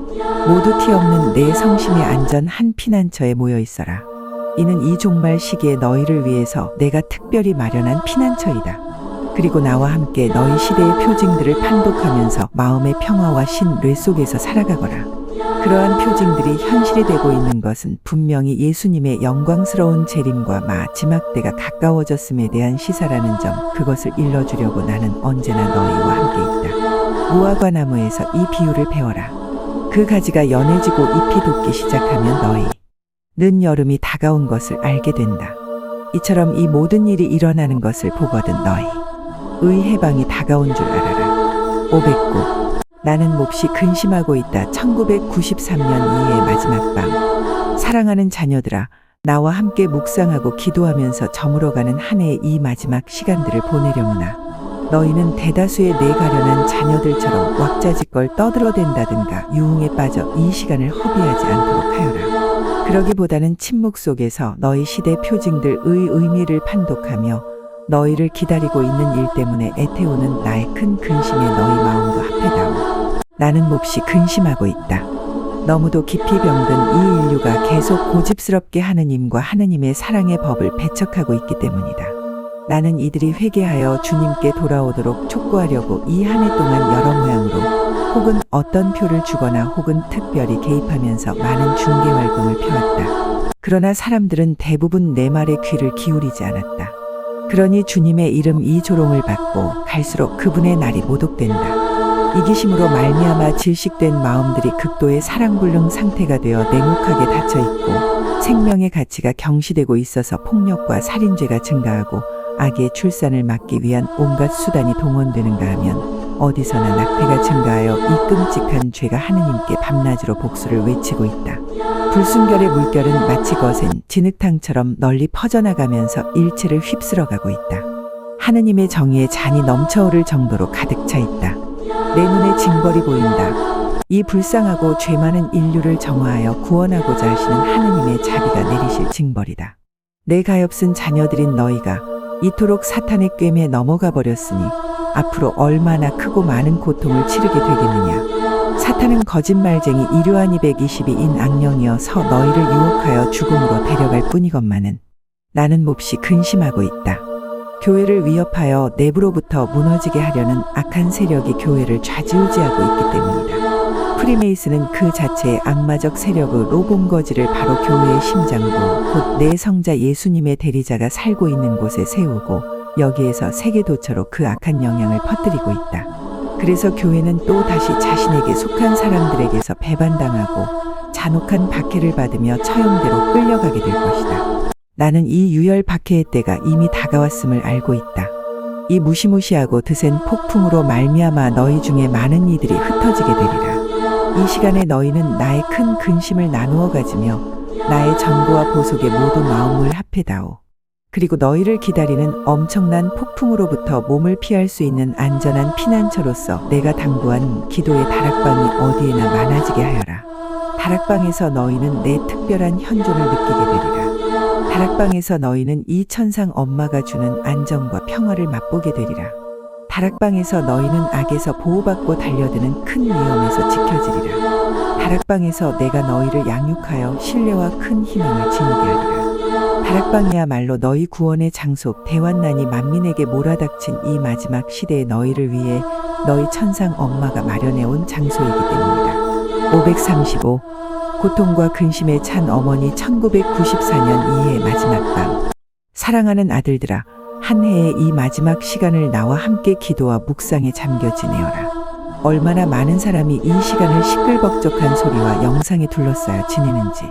모두 티 없는 내 성심의 안전 한 피난처에 모여 있어라. 이는 이 종말 시기에 너희를 위해서 내가 특별히 마련한 피난처이다. 그리고 나와 함께 너희 시대의 표징들을 판독하면서 마음의 평화와 신뢰 속에서 살아가거라. 그러한 표징들이 현실이 되고 있는 것은 분명히 예수님의 영광스러운 재림과 마지막 때가 가까워졌음에 대한 시사라는 점, 그것을 일러주려고 나는 언제나 너희와 함께 있다. 무화과 나무에서 이 비유를 배워라. 그 가지가 연해지고 잎이 돋기 시작하면 너희 는 여름이 다가온 것을 알게 된다. 이처럼 이 모든 일이 일어나는 것을 보거든 너희 의 해방이 다가온 줄 알아라. 509. 나는 몹시 근심하고 있다. 1993년 이해의 마지막 밤. 사랑하는 자녀들아, 나와 함께 묵상하고 기도하면서 저물어가는 한 해의 이 마지막 시간들을 보내려무나. 너희는 대다수의 내 가련한 자녀들처럼 왁자지껄 떠들어댄다든가 유흥에 빠져 이 시간을 허비하지 않도록 하여라. 그러기보다는 침묵 속에서 너희 시대 표징들의 의미를 판독하며 너희를 기다리고 있는 일 때문에 애태우는 나의 큰 근심에 너희 마음도 합해다오. 나는 몹시 근심하고 있다. 너무도 깊이 병든 이 인류가 계속 고집스럽게 하느님과 하느님의 사랑의 법을 배척하고 있기 때문이다. 나는 이들이 회개하여 주님께 돌아오도록 촉구하려고 이 한 해 동안 여러 모양으로 혹은 어떤 표를 주거나 혹은 특별히 개입하면서 많은 중개 활동을 펴왔다. 그러나 사람들은 대부분 내 말에 귀를 기울이지 않았다. 그러니 주님의 이름 이 조롱을 받고 갈수록 그분의 날이 모독된다. 이기심으로 말미암아 질식된 마음들이 극도의 사랑불능 상태가 되어 냉혹하게 닫혀있고 생명의 가치가 경시되고 있어서 폭력과 살인죄가 증가하고 악의 출산을 막기 위한 온갖 수단이 동원되는가 하면 어디서나 낙태가 증가하여 이 끔찍한 죄가 하느님께 밤낮으로 복수를 외치고 있다. 불순결의 물결은 마치 거센 진흙탕처럼 널리 퍼져나가면서 일체를 휩쓸어가고 있다. 하느님의 정의에 잔이 넘쳐오를 정도로 가득 차 있다. 내 눈에 징벌이 보인다. 이 불쌍하고 죄 많은 인류를 정화하여 구원하고자 하시는 하느님의 자비가 내리실 징벌이다. 내 가엾은 자녀들인 너희가 이토록 사탄의 꿰매에 넘어가 버렸으니 앞으로 얼마나 크고 많은 고통을 치르게 되겠느냐. 사탄은 거짓말쟁이 이류한 222인 악령이어서 너희를 유혹하여 죽음으로 데려갈 뿐이건만은 나는 몹시 근심하고 있다. 교회를 위협하여 내부로부터 무너지게 하려는 악한 세력이 교회를 좌지우지하고 있기 때문이다. 프리메이슨은 그 자체의 악마적 세력으로 본거지를 바로 교회의 심장부, 곧 내 성자 예수님의 대리자가 살고 있는 곳에 세우고 여기에서 세계도처로 그 악한 영향을 퍼뜨리고 있다. 그래서 교회는 또 다시 자신에게 속한 사람들에게서 배반당하고 잔혹한 박해를 받으며 처형대로 끌려가게 될 것이다. 나는 이 유혈 박해의 때가 이미 다가왔음을 알고 있다. 이 무시무시하고 드센 폭풍으로 말미암아 너희 중에 많은 이들이 흩어지게 되리라. 이 시간에 너희는 나의 큰 근심을 나누어 가지며 나의 전부와 보속에 모두 마음을 합해다오. 그리고 너희를 기다리는 엄청난 폭풍으로부터 몸을 피할 수 있는 안전한 피난처로서 내가 당부한 기도의 다락방이 어디에나 많아지게 하여라. 다락방에서 너희는 내 특별한 현존을 느끼게 되리라. 다락방에서 너희는 이 천상 엄마가 주는 안정과 평화를 맛보게 되리라. 다락방에서 너희는 악에서 보호받고 달려드는 큰 위험에서 지켜지리라. 다락방에서 내가 너희를 양육하여 신뢰와 큰 희망을 지니게 하리라. 다락방이야말로 너희 구원의 장소, 대환난이 만민에게 몰아닥친 이 마지막 시대에 너희를 위해 너희 천상 엄마가 마련해온 장소이기 때문이다. 535. 고통과 근심에 찬 어머니 1994년 이해의 마지막 밤. 사랑하는 아들들아, 한 해의 이 마지막 시간을 나와 함께 기도와 묵상에 잠겨 지내어라. 얼마나 많은 사람이 이 시간을 시끌벅적한 소리와 영상에 둘러싸여 지내는지.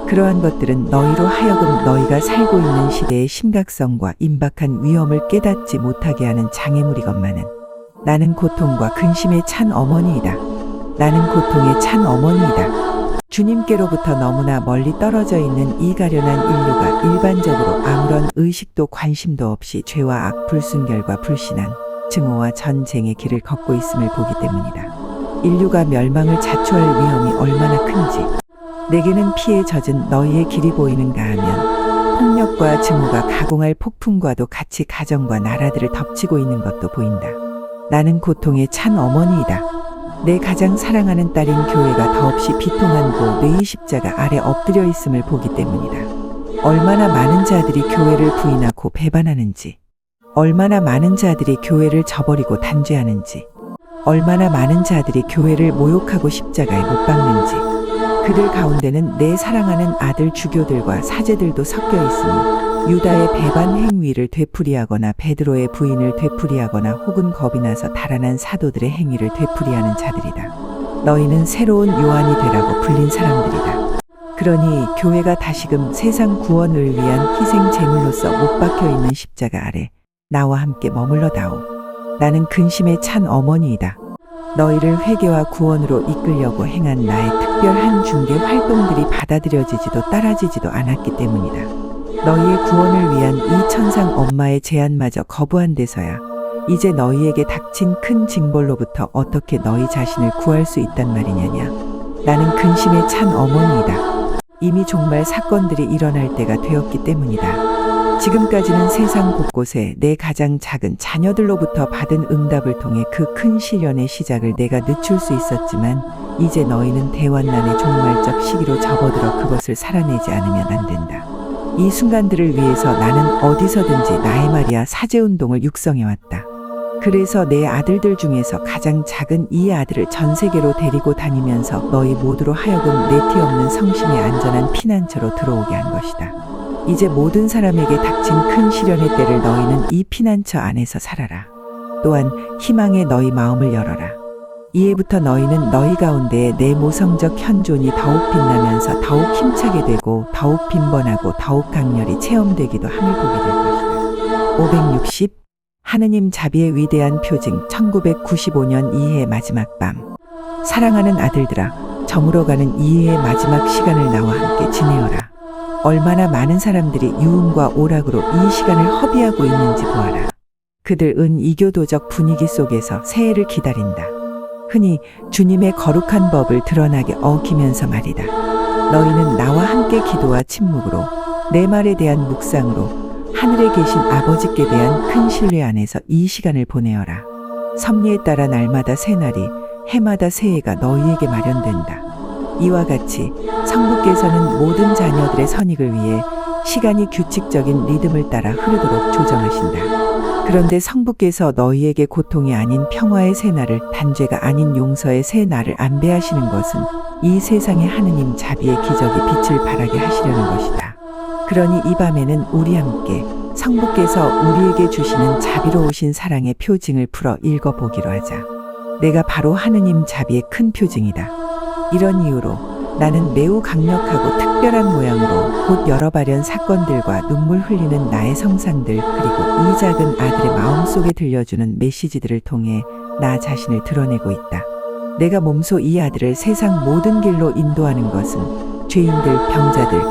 그러한 것들은 너희로 하여금 너희가 살고 있는 시대의 심각성과 임박한 위험을 깨닫지 못하게 하는 장애물이건만은 나는 고통과 근심에 찬 어머니이다. 나는 고통에 찬 어머니이다. 주님께로부터 너무나 멀리 떨어져 있는 이 가련한 인류가 일반적으로 아무런 의식도 관심도 없이 죄와 악, 불순결과 불신앙, 증오와 전쟁의 길을 걷고 있음을 보기 때문이다. 인류가 멸망을 자초할 위험이 얼마나 큰지 내게는 피에 젖은 너희의 길이 보이는가 하면 폭력과 증오가 가공할 폭풍과도 같이 가정과 나라들을 덮치고 있는 것도 보인다. 나는 고통에 찬 어머니이다. 내 가장 사랑하는 딸인 교회가 더없이 비통한 곳 뇌의 십자가 아래 엎드려 있음을 보기 때문이다. 얼마나 많은 자들이 교회를 부인하고 배반하는지, 얼마나 많은 자들이 교회를 저버리고 단죄하는지, 얼마나 많은 자들이 교회를 모욕하고 십자가에 못 박는지, 그들 가운데는 내 사랑하는 아들 주교들과 사제들도 섞여 있으니 유다의 배반 행위를 되풀이하거나 베드로의 부인을 되풀이하거나 혹은 겁이 나서 달아난 사도들의 행위를 되풀이하는 자들이다. 너희는 새로운 요한이 되라고 불린 사람들이다. 그러니 교회가 다시금 세상 구원을 위한 희생 제물로서 못 박혀 있는 십자가 아래 나와 함께 머물러다오. 나는 근심에 찬 어머니이다. 너희를 회개와 구원으로 이끌려고 행한 나의 특별한 중개 활동들이 받아들여지지도 따라지지도 않았기 때문이다. 너희의 구원을 위한 이 천상 엄마의 제안마저 거부한 데서야 이제 너희에게 닥친 큰 징벌로부터 어떻게 너희 자신을 구할 수 있단 말이냐냐. 나는 근심에 찬 어머니이다. 이미 종말 사건들이 일어날 때가 되었기 때문이다. 지금까지는 세상 곳곳에 내 가장 작은 자녀들로부터 받은 응답을 통해 그 큰 시련의 시작을 내가 늦출 수 있었지만 이제 너희는 대환난의 종말적 시기로 접어들어 그것을 살아내지 않으면 안 된다. 이 순간들을 위해서 나는 어디서든지 나의 말이야 사제운동을 육성해왔다. 그래서 내 아들들 중에서 가장 작은 이 아들을 전 세계로 데리고 다니면서 너희 모두로 하여금 내티 없는 성심의 안전한 피난처로 들어오게 한 것이다. 이제 모든 사람에게 닥친 큰 시련의 때를 너희는 이 피난처 안에서 살아라. 또한 희망의 너희 마음을 열어라. 이해부터 너희는 너희 가운데에 내 모성적 현존이 더욱 빛나면서 더욱 힘차게 되고 더욱 빈번하고 더욱 강렬히 체험되기도 함을 보게 될 것이다. 560. 하느님 자비의 위대한 표징 1995년 이해의 마지막 밤. 사랑하는 아들들아, 저물어가는 이해의 마지막 시간을 나와 함께 지내어라. 얼마나 많은 사람들이 유흥과 오락으로 이 시간을 허비하고 있는지 보아라. 그들은 이교도적 분위기 속에서 새해를 기다린다. 흔히 주님의 거룩한 법을 드러나게 어기면서 말이다. 너희는 나와 함께 기도와 침묵으로 내 말에 대한 묵상으로 하늘에 계신 아버지께 대한 큰 신뢰 안에서 이 시간을 보내어라. 섭리에 따라 날마다 새날이 해마다 새해가 너희에게 마련된다. 이와 같이 성부께서는 모든 자녀들의 선익을 위해 시간이 규칙적인 리듬을 따라 흐르도록 조정하신다. 그런데 성부께서 너희에게 고통이 아닌 평화의 새날을, 단죄가 아닌 용서의 새날을 안배하시는 것은 이 세상에 하느님 자비의 기적이 빛을 발하게 하시려는 것이다. 그러니 이 밤에는 우리 함께 성부께서 우리에게 주시는 자비로우신 사랑의 표징을 풀어 읽어보기로 하자. 내가 바로 하느님 자비의 큰 표징이다. 이런 이유로 나는 매우 강력하고 특별한 모양으로 곧 여러 발현 사건들과 눈물 흘리는 나의 성상들, 그리고 이 작은 아들의 마음속에 들려주는 메시지들을 통해 나 자신을 드러내고 있다. 내가 몸소 이 아들을 세상 모든 길로 인도하는 것은 죄인들, 병자들,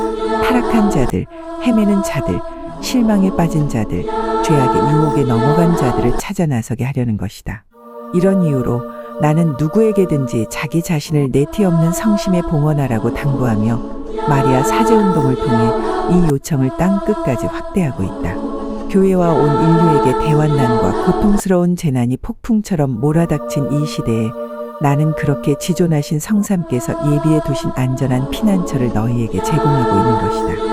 타락한 자들, 헤매는 자들, 실망에 빠진 자들, 죄악의 유혹에 넘어간 자들을 찾아 나서게 하려는 것이다. 이런 이유로 나는 누구에게든지 자기 자신을 내티 없는 성심에 봉헌하라고 당부하며 마리아 사제운동을 통해 이 요청을 땅 끝까지 확대하고 있다. 교회와 온 인류에게 대환난과 고통스러운 재난이 폭풍처럼 몰아닥친 이 시대에 나는 그렇게 지존하신 성삼께서 예비해 두신 안전한 피난처를 너희에게 제공하고 있는 것이다.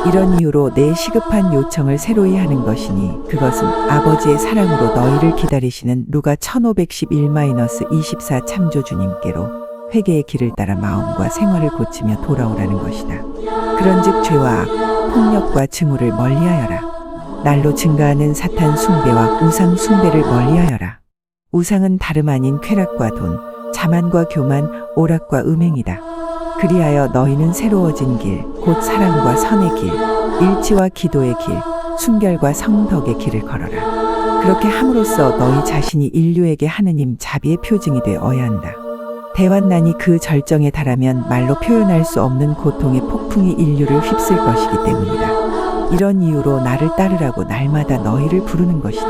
이런 이유로 내 시급한 요청을 새로이 하는 것이니 그것은 아버지의 사랑으로 너희를 기다리시는 루가 1511-24 참조주님께로 회개의 길을 따라 마음과 생활을 고치며 돌아오라는 것이다. 그런즉 죄와 악, 폭력과 증오를 멀리하여라. 날로 증가하는 사탄 숭배와 우상 숭배를 멀리하여라. 우상은 다름 아닌 쾌락과 돈, 자만과 교만, 오락과 음행이다. 그리하여 너희는 새로워진 길, 곧 사랑과 선의 길, 일치와 기도의 길, 순결과 성덕의 길을 걸어라. 그렇게 함으로써 너희 자신이 인류에게 하느님 자비의 표징이 되어야 한다. 대환난이 그 절정에 달하면 말로 표현할 수 없는 고통의 폭풍이 인류를 휩쓸 것이기 때문이다. 이런 이유로 나를 따르라고 날마다 너희를 부르는 것이다.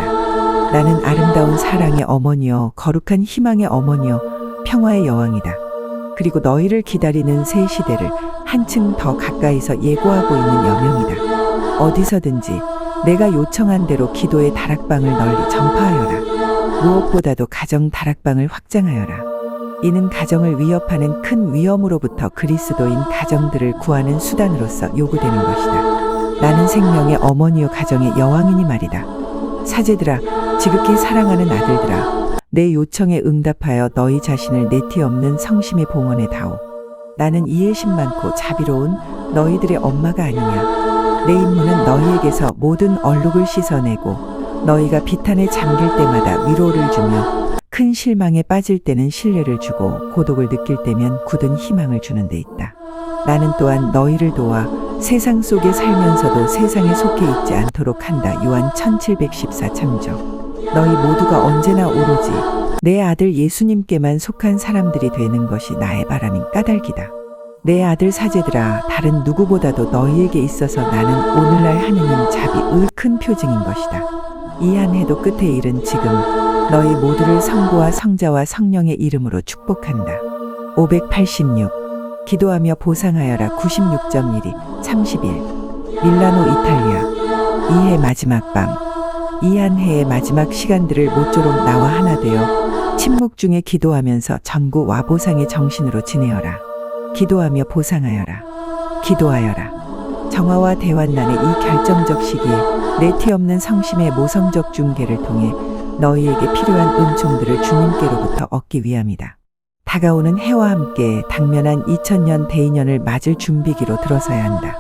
나는 아름다운 사랑의 어머니여, 거룩한 희망의 어머니여, 평화의 여왕이다. 그리고 너희를 기다리는 새 시대를 한층 더 가까이서 예고하고 있는 여명이다. 어디서든지 내가 요청한 대로 기도의 다락방을 널리 전파하여라. 무엇보다도 가정 다락방을 확장하여라. 이는 가정을 위협하는 큰 위험으로부터 그리스도인 가정들을 구하는 수단으로서 요구되는 것이다. 나는 생명의 어머니요 가정의 여왕이니 말이다. 사제들아, 지극히 사랑하는 아들들아, 내 요청에 응답하여 너희 자신을 내티 없는 성심에 봉헌해 다오. 나는 이해심 많고 자비로운 너희들의 엄마가 아니냐. 내 임무는 너희에게서 모든 얼룩을 씻어내고 너희가 비탄에 잠길 때마다 위로를 주며 큰 실망에 빠질 때는 신뢰를 주고 고독을 느낄 때면 굳은 희망을 주는 데 있다. 나는 또한 너희를 도와 세상 속에 살면서도 세상에 속해 있지 않도록 한다. 요한 1714 참조. 너희 모두가 언제나 오로지 내 아들 예수님께만 속한 사람들이 되는 것이 나의 바람인 까닭이다. 내 아들 사제들아, 다른 누구보다도 너희에게 있어서 나는 오늘날 하느님 자비의 큰 표징인 것이다. 이 한 해도 끝에 이른 지금 너희 모두를 성부와 성자와 성령의 이름으로 축복한다. 586. 기도하며 보상하여라. 96.12 31. 밀라노 이탈리아. 이해 마지막 밤. 이 한 해의 마지막 시간들을 모쪼록 나와 하나 되어 침묵 중에 기도하면서 전구 와보상의 정신으로 지내어라. 기도하며 보상하여라. 기도하여라. 정화와 대환난의 이 결정적 시기에 내티 없는 성심의 모성적 중계를 통해 너희에게 필요한 은총들을 주님께로부터 얻기 위함이다. 다가오는 해와 함께 당면한 2000년 대인년을 맞을 준비기로 들어서야 한다.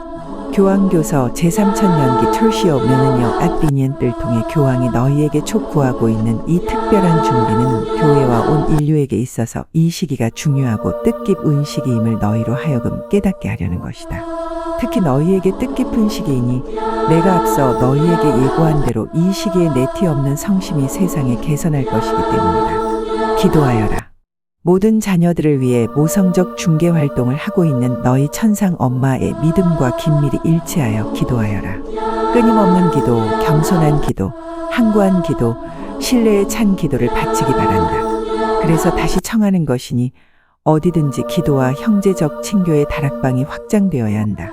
교황교서 제3000년기 툴시오 메느니어 앗비니엔을 통해 교황이 너희에게 촉구하고 있는 이 특별한 준비는 교회와 온 인류에게 있어서 이 시기가 중요하고 뜻깊은 시기임을 너희로 하여금 깨닫게 하려는 것이다. 특히 너희에게 뜻깊은 시기이니 내가 앞서 너희에게 예고한 대로 이 시기에 내티 없는 성심이 세상에 개선할 것이기 때문이다. 기도하여라. 모든 자녀들을 위해 모성적 중개 활동을 하고 있는 너희 천상 엄마의 믿음과 긴밀히 일치하여 기도하여라. 끊임없는 기도, 겸손한 기도, 항구한 기도, 신뢰에 찬 기도를 바치기 바란다. 그래서 다시 청하는 것이니 어디든지 기도와 형제적 친교의 다락방이 확장되어야 한다.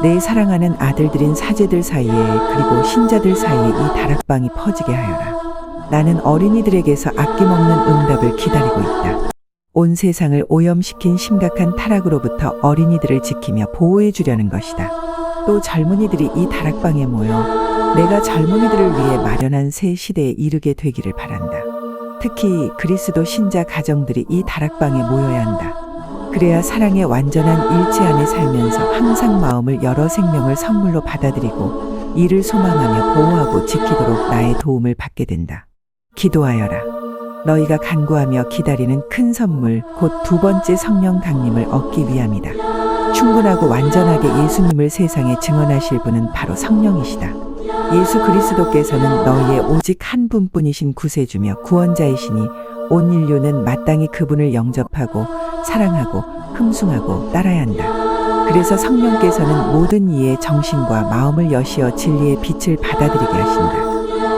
내 사랑하는 아들들인 사제들 사이에 그리고 신자들 사이에 이 다락방이 퍼지게 하여라. 나는 어린이들에게서 아낌없는 응답을 기다리고 있다. 온 세상을 오염시킨 심각한 타락으로부터 어린이들을 지키며 보호해 주려는 것이다. 또 젊은이들이 이 다락방에 모여 내가 젊은이들을 위해 마련한 새 시대에 이르게 되기를 바란다. 특히 그리스도 신자 가정들이 이 다락방에 모여야 한다. 그래야 사랑의 완전한 일체 안에 살면서 항상 마음을 열어 생명을 선물로 받아들이고 이를 소망하며 보호하고 지키도록 나의 도움을 받게 된다. 기도하여라. 너희가 간구하며 기다리는 큰 선물, 곧 두 번째 성령 강림을 얻기 위함이다. 충분하고 완전하게 예수님을 세상에 증언하실 분은 바로 성령이시다. 예수 그리스도께서는 너희의 오직 한 분뿐이신 구세주며 구원자이시니 온 인류는 마땅히 그분을 영접하고 사랑하고 흠숭하고 따라야 한다. 그래서 성령께서는 모든 이의 정신과 마음을 여시어 진리의 빛을 받아들이게 하신다.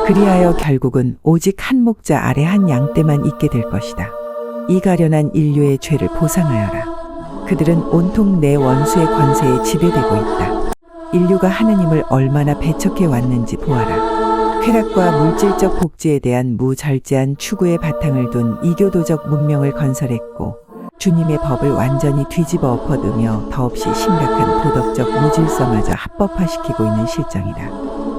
그리하여 결국은 오직 한 목자 아래 한 양떼만 있게 될 것이다. 이 가련한 인류의 죄를 보상하여라. 그들은 온통 내 원수의 권세에 지배되고 있다. 인류가 하느님을 얼마나 배척해 왔는지 보아라. 쾌락과 물질적 복지에 대한 무절제한 추구의 바탕을 둔 이교도적 문명을 건설했고 주님의 법을 완전히 뒤집어 엎어두며 더없이 심각한 도덕적 무질서마저 합법화시키고 있는 실정이다.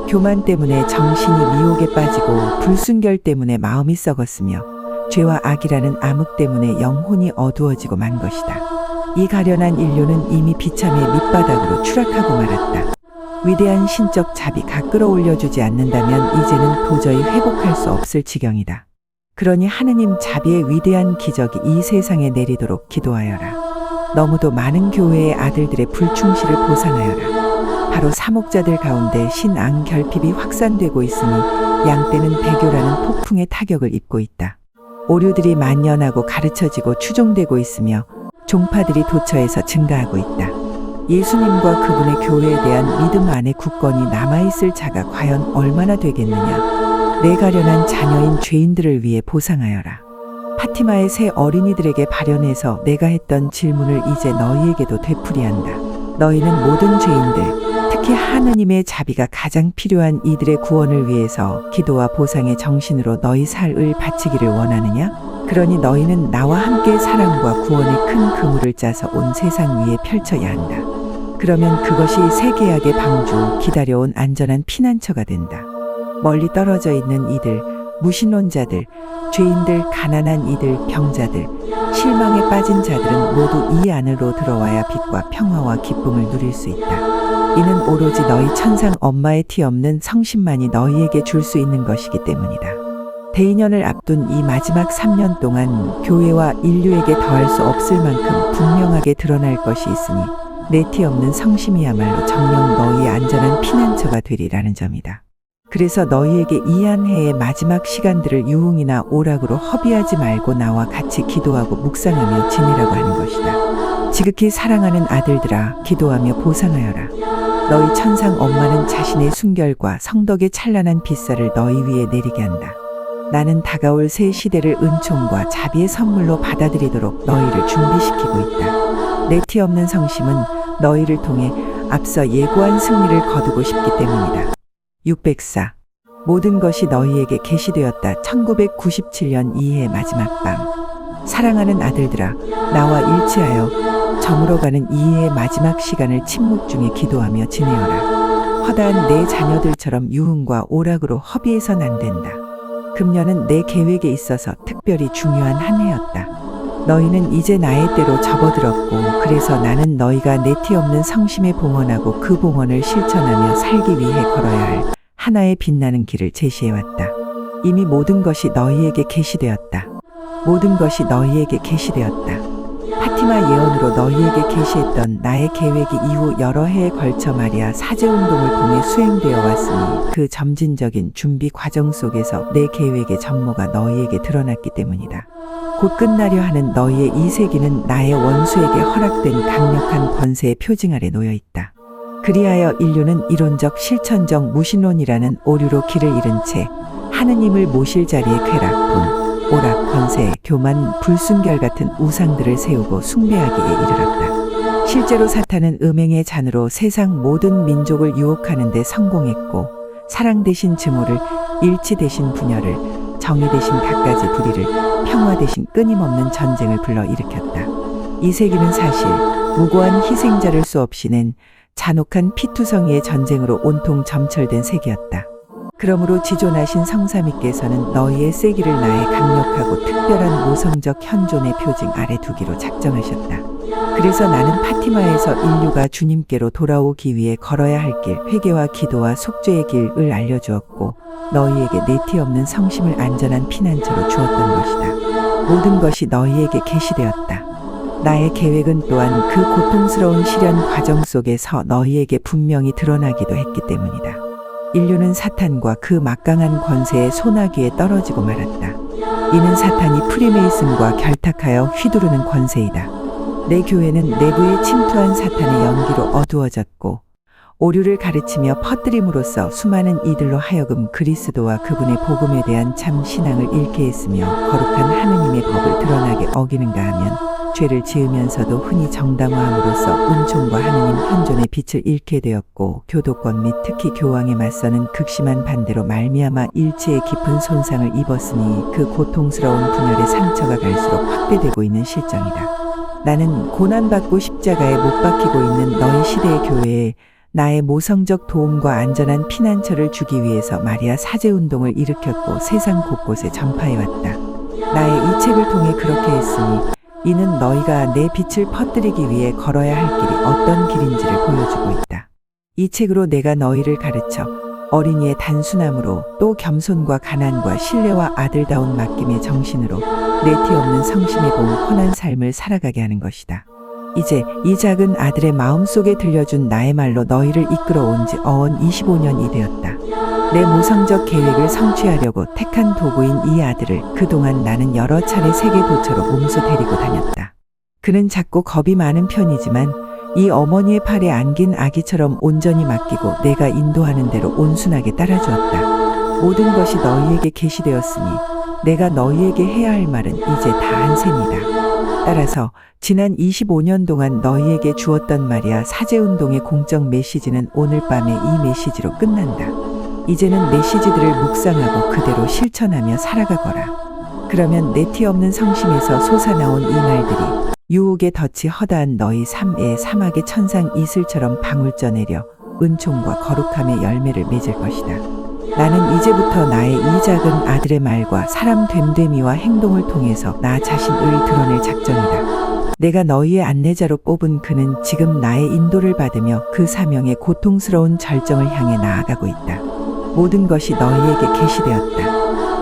교만 때문에 정신이 미혹에 빠지고 불순결 때문에 마음이 썩었으며 죄와 악이라는 암흑 때문에 영혼이 어두워지고 만 것이다. 이 가련한 인류는 이미 비참의 밑바닥으로 추락하고 말았다. 위대한 신적 자비가 끌어올려주지 않는다면 이제는 도저히 회복할 수 없을 지경이다. 그러니 하느님 자비의 위대한 기적이 이 세상에 내리도록 기도하여라. 너무도 많은 교회의 아들들의 불충실을 보상하여라. 바로 사목자들 가운데 신앙 결핍이 확산되고 있으니 양떼는 배교라는 폭풍의 타격을 입고 있다. 오류들이 만연하고 가르쳐지고 추종되고 있으며 종파들이 도처에서 증가하고 있다. 예수님과 그분의 교회에 대한 믿음 안에 굳건히 남아있을 자가 과연 얼마나 되겠느냐. 내 가련한 자녀인 죄인들을 위해 보상하여라. 파티마의 새 어린이들에게 발현해서 내가 했던 질문을 이제 너희에게도 되풀이한다. 너희는 모든 죄인들, 특히 하느님의 자비가 가장 필요한 이들의 구원을 위해서 기도와 보상의 정신으로 너희 살을 바치기를 원하느냐? 그러니 너희는 나와 함께 사랑과 구원의 큰 그물을 짜서 온 세상 위에 펼쳐야 한다. 그러면 그것이 새 계약의 방주, 기다려온 안전한 피난처가 된다. 멀리 떨어져 있는 이들, 무신론자들, 죄인들, 가난한 이들, 병자들, 실망에 빠진 자들은 모두 이 안으로 들어와야 빛과 평화와 기쁨을 누릴 수 있다. 이는 오로지 너희 천상 엄마의 티 없는 성신만이 너희에게 줄 수 있는 것이기 때문이다. 대인연을 앞둔 이 마지막 3년 동안 교회와 인류에게 더할 수 없을 만큼 분명하게 드러날 것이 있으니 내 티 없는 성심이야말로 정녕 너희의 안전한 피난처가 되리라는 점이다. 그래서 너희에게 이 한 해의 마지막 시간들을 유흥이나 오락으로 허비하지 말고 나와 같이 기도하고 묵상하며 지내라고 하는 것이다. 지극히 사랑하는 아들들아, 기도하며 보상하여라. 너희 천상 엄마는 자신의 순결과 성덕의 찬란한 빛살을 너희 위에 내리게 한다. 나는 다가올 새 시대를 은총과 자비의 선물로 받아들이도록 너희를 준비시키고 있다. 내 티 없는 성심은 너희를 통해 앞서 예고한 승리를 거두고 싶기 때문이다. 604. 모든 것이 너희에게 계시되었다. 1997년 2해 마지막 밤. 사랑하는 아들들아, 나와 일치하여 저물어가는 2해의 마지막 시간을 침묵 중에 기도하며 지내어라. 허다한 내 자녀들처럼 유흥과 오락으로 허비해선 안 된다. 금년은 내 계획에 있어서 특별히 중요한 한 해였다. 너희는 이제 나의 때로 접어들었고, 그래서 나는 너희가 내 티 없는 성심에 봉헌하고 그 봉헌을 실천하며 살기 위해 걸어야 할 하나의 빛나는 길을 제시해왔다. 이미 모든 것이 너희에게 계시되었다. 모든 것이 너희에게 계시되었다. 파티마 예언으로 너희에게 계시했던 나의 계획이 이후 여러 해에 걸쳐 말이야 사제운동을 통해 수행되어 왔으니 그 점진적인 준비 과정 속에서 내 계획의 전모가 너희에게 드러났기 때문이다. 곧 끝나려 하는 너희의 이 세기는 나의 원수에게 허락된 강력한 권세의 표징 아래 놓여 있다. 그리하여 인류는 이론적 실천적 무신론이라는 오류로 길을 잃은 채 하느님을 모실 자리에 쾌락, 돈, 오락, 권세, 교만, 불순결 같은 우상들을 세우고 숭배하기에 이르렀다. 실제로 사탄은 음행의 잔으로 세상 모든 민족을 유혹하는 데 성공했고, 사랑 대신 증오를, 일치 대신 분열을, 정의 대신 갖가지 불의를, 평화 대신 끊임없는 전쟁을 불러일으켰다. 이 세기는 사실 무고한 희생자를 수없이 낸 잔혹한 피투성이의 전쟁으로 온통 점철된 세기였다. 그러므로 지존하신 성삼위께서는 너희의 세기를 나의 강력하고 특별한 모성적 현존의 표징 아래 두기로 작정하셨다. 그래서 나는 파티마에서 인류가 주님께로 돌아오기 위해 걸어야 할 길, 회개와 기도와 속죄의 길을 알려주었고 너희에게 내티 없는 성심을 안전한 피난처로 주었던 것이다. 모든 것이 너희에게 계시되었다. 나의 계획은 또한 그 고통스러운 시련 과정 속에서 너희에게 분명히 드러나기도 했기 때문이다. 인류는 사탄과 그 막강한 권세의 소나기에 떨어지고 말았다. 이는 사탄이 프리메이슨과 결탁하여 휘두르는 권세이다. 내 교회는 내부에 침투한 사탄의 연기로 어두워졌고 오류를 가르치며 퍼뜨림으로써 수많은 이들로 하여금 그리스도와 그분의 복음에 대한 참 신앙을 잃게 했으며 거룩한 하느님의 법을 드러나게 어기는가 하면 죄를 지으면서도 흔히 정당화함으로써 은총과 하느님 현존의 빛을 잃게 되었고 교도권 및 특히 교황에 맞서는 극심한 반대로 말미암아 일체의 깊은 손상을 입었으니 그 고통스러운 분열의 상처가 갈수록 확대되고 있는 실정이다. 나는 고난받고 십자가에 못 박히고 있는 너희 시대의 교회에 나의 모성적 도움과 안전한 피난처를 주기 위해서 마리아 사제운동을 일으켰고 세상 곳곳에 전파해왔다. 나의 이 책을 통해 그렇게 했으니 이는 너희가 내 빛을 퍼뜨리기 위해 걸어야 할 길이 어떤 길인지를 보여주고 있다. 이 책으로 내가 너희를 가르쳐 어린이의 단순함으로 또 겸손과 가난과 신뢰와 아들다운 맡김의 정신으로 내티 없는 성심에 본 혼한 삶을 살아가게 하는 것이다. 이제 이 작은 아들의 마음속에 들려준 나의 말로 너희를 이끌어온 지 어언 25년이 되었다. 내 모성적 계획을 성취하려고 택한 도구인 이 아들을 그동안 나는 여러 차례 세계 도처로 몸소 데리고 다녔다. 그는 작고 겁이 많은 편이지만 이 어머니의 팔에 안긴 아기처럼 온전히 맡기고 내가 인도하는 대로 온순하게 따라주었다. 모든 것이 너희에게 계시되었으니 내가 너희에게 해야 할 말은 이제 다 한 셈이다. 따라서 지난 25년 동안 너희에게 주었던 마리아 사제운동의 공적 메시지는 오늘 밤에 이 메시지로 끝난다. 이제는 메시지들을 묵상하고 그대로 실천하며 살아가거라. 그러면 내티 없는 성심에서 솟아나온 이 말들이 유혹에 덫이 허다한 너희 삶의 사막의 천상 이슬처럼 방울져 내려 은총과 거룩함의 열매를 맺을 것이다. 나는 이제부터 나의 이 작은 아들의 말과 사람 됨됨이와 행동을 통해서 나 자신을 드러낼 작정이다. 내가 너희의 안내자로 뽑은 그는 지금 나의 인도를 받으며 그 사명의 고통스러운 절정을 향해 나아가고 있다. 모든 것이 너희에게 계시되었다.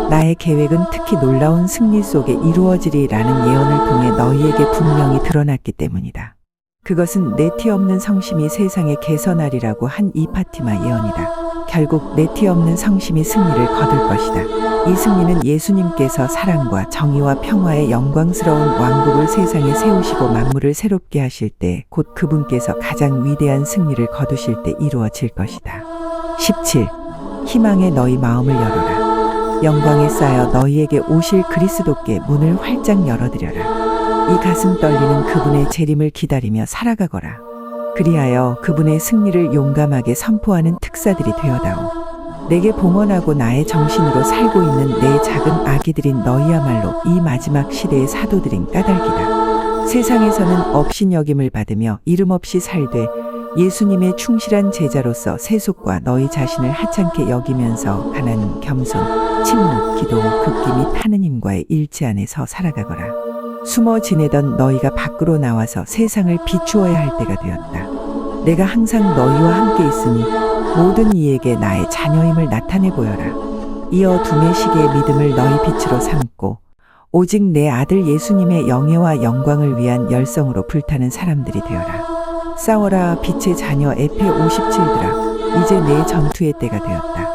나의 계획은 특히 놀라운 승리 속에 이루어지리라는 예언을 통해 너희에게 분명히 드러났기 때문이다. 그것은 내티 없는 성심이 세상에 개선하리라고 한 이 파티마 예언이다. 결국 내티 없는 성심이 승리를 거둘 것이다. 이 승리는 예수님께서 사랑과 정의와 평화의 영광스러운 왕국을 세상에 세우시고 만물을 새롭게 하실 때 곧 그분께서 가장 위대한 승리를 거두실 때 이루어질 것이다. 17. 희망의 너희 마음을 열어라. 영광에 쌓여 너희에게 오실 그리스도께 문을 활짝 열어드려라. 이 가슴 떨리는 그분의 재림을 기다리며 살아가거라. 그리하여 그분의 승리를 용감하게 선포하는 특사들이 되어다오. 내게 봉헌하고 나의 정신으로 살고 있는 내 작은 아기들인 너희야말로 이 마지막 시대의 사도들인 까닭이다. 세상에서는 업신여김을 받으며 이름 없이 살되 예수님의 충실한 제자로서 세속과 너희 자신을 하찮게 여기면서 가난, 겸손, 침묵, 기도, 극기 및 하느님과의 일치 안에서 살아가거라. 숨어 지내던 너희가 밖으로 나와서 세상을 비추어야 할 때가 되었다. 내가 항상 너희와 함께 있으니 모든 이에게 나의 자녀임을 나타내 보여라. 이어 두메 시계의 믿음을 너희 빛으로 삼고 오직 내 아들 예수님의 영예와 영광을 위한 열성으로 불타는 사람들이 되어라. 싸워라 빛의 자녀 에페 57들아. 이제 내 전투의 때가 되었다.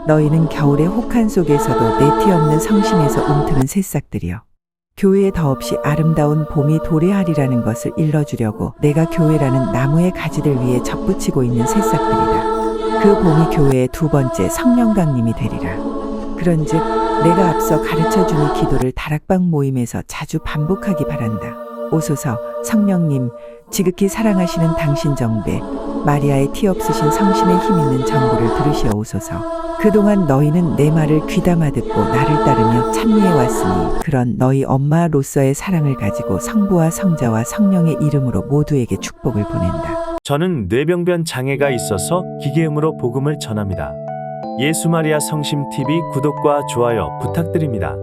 너희는 겨울의 혹한 속에서도 내티 없는 성심에서 움트는 새싹들이여. 교회에 더없이 아름다운 봄이 도래하리라는 것을 일러주려고 내가 교회라는 나무의 가지들 위에 접붙이고 있는 새싹들이다. 그 봄이 교회의 두 번째 성령 강림이 되리라. 그런즉 내가 앞서 가르쳐주니 기도를 다락방 모임에서 자주 반복하기 바란다. 오소서 성령님, 지극히 사랑하시는 당신 정배 마리아의 티 없으신 성심의 힘 있는 정보를 들으시어 오소서. 그동안 너희는 내 말을 귀담아 듣고 나를 따르며 찬미해 왔으니 그런 너희 엄마로서의 사랑을 가지고 성부와 성자와 성령의 이름으로 모두에게 축복을 보낸다. 저는 뇌병변 장애가 있어서 기계음으로 복음을 전합니다. 예수마리아 성심TV 구독과 좋아요 부탁드립니다.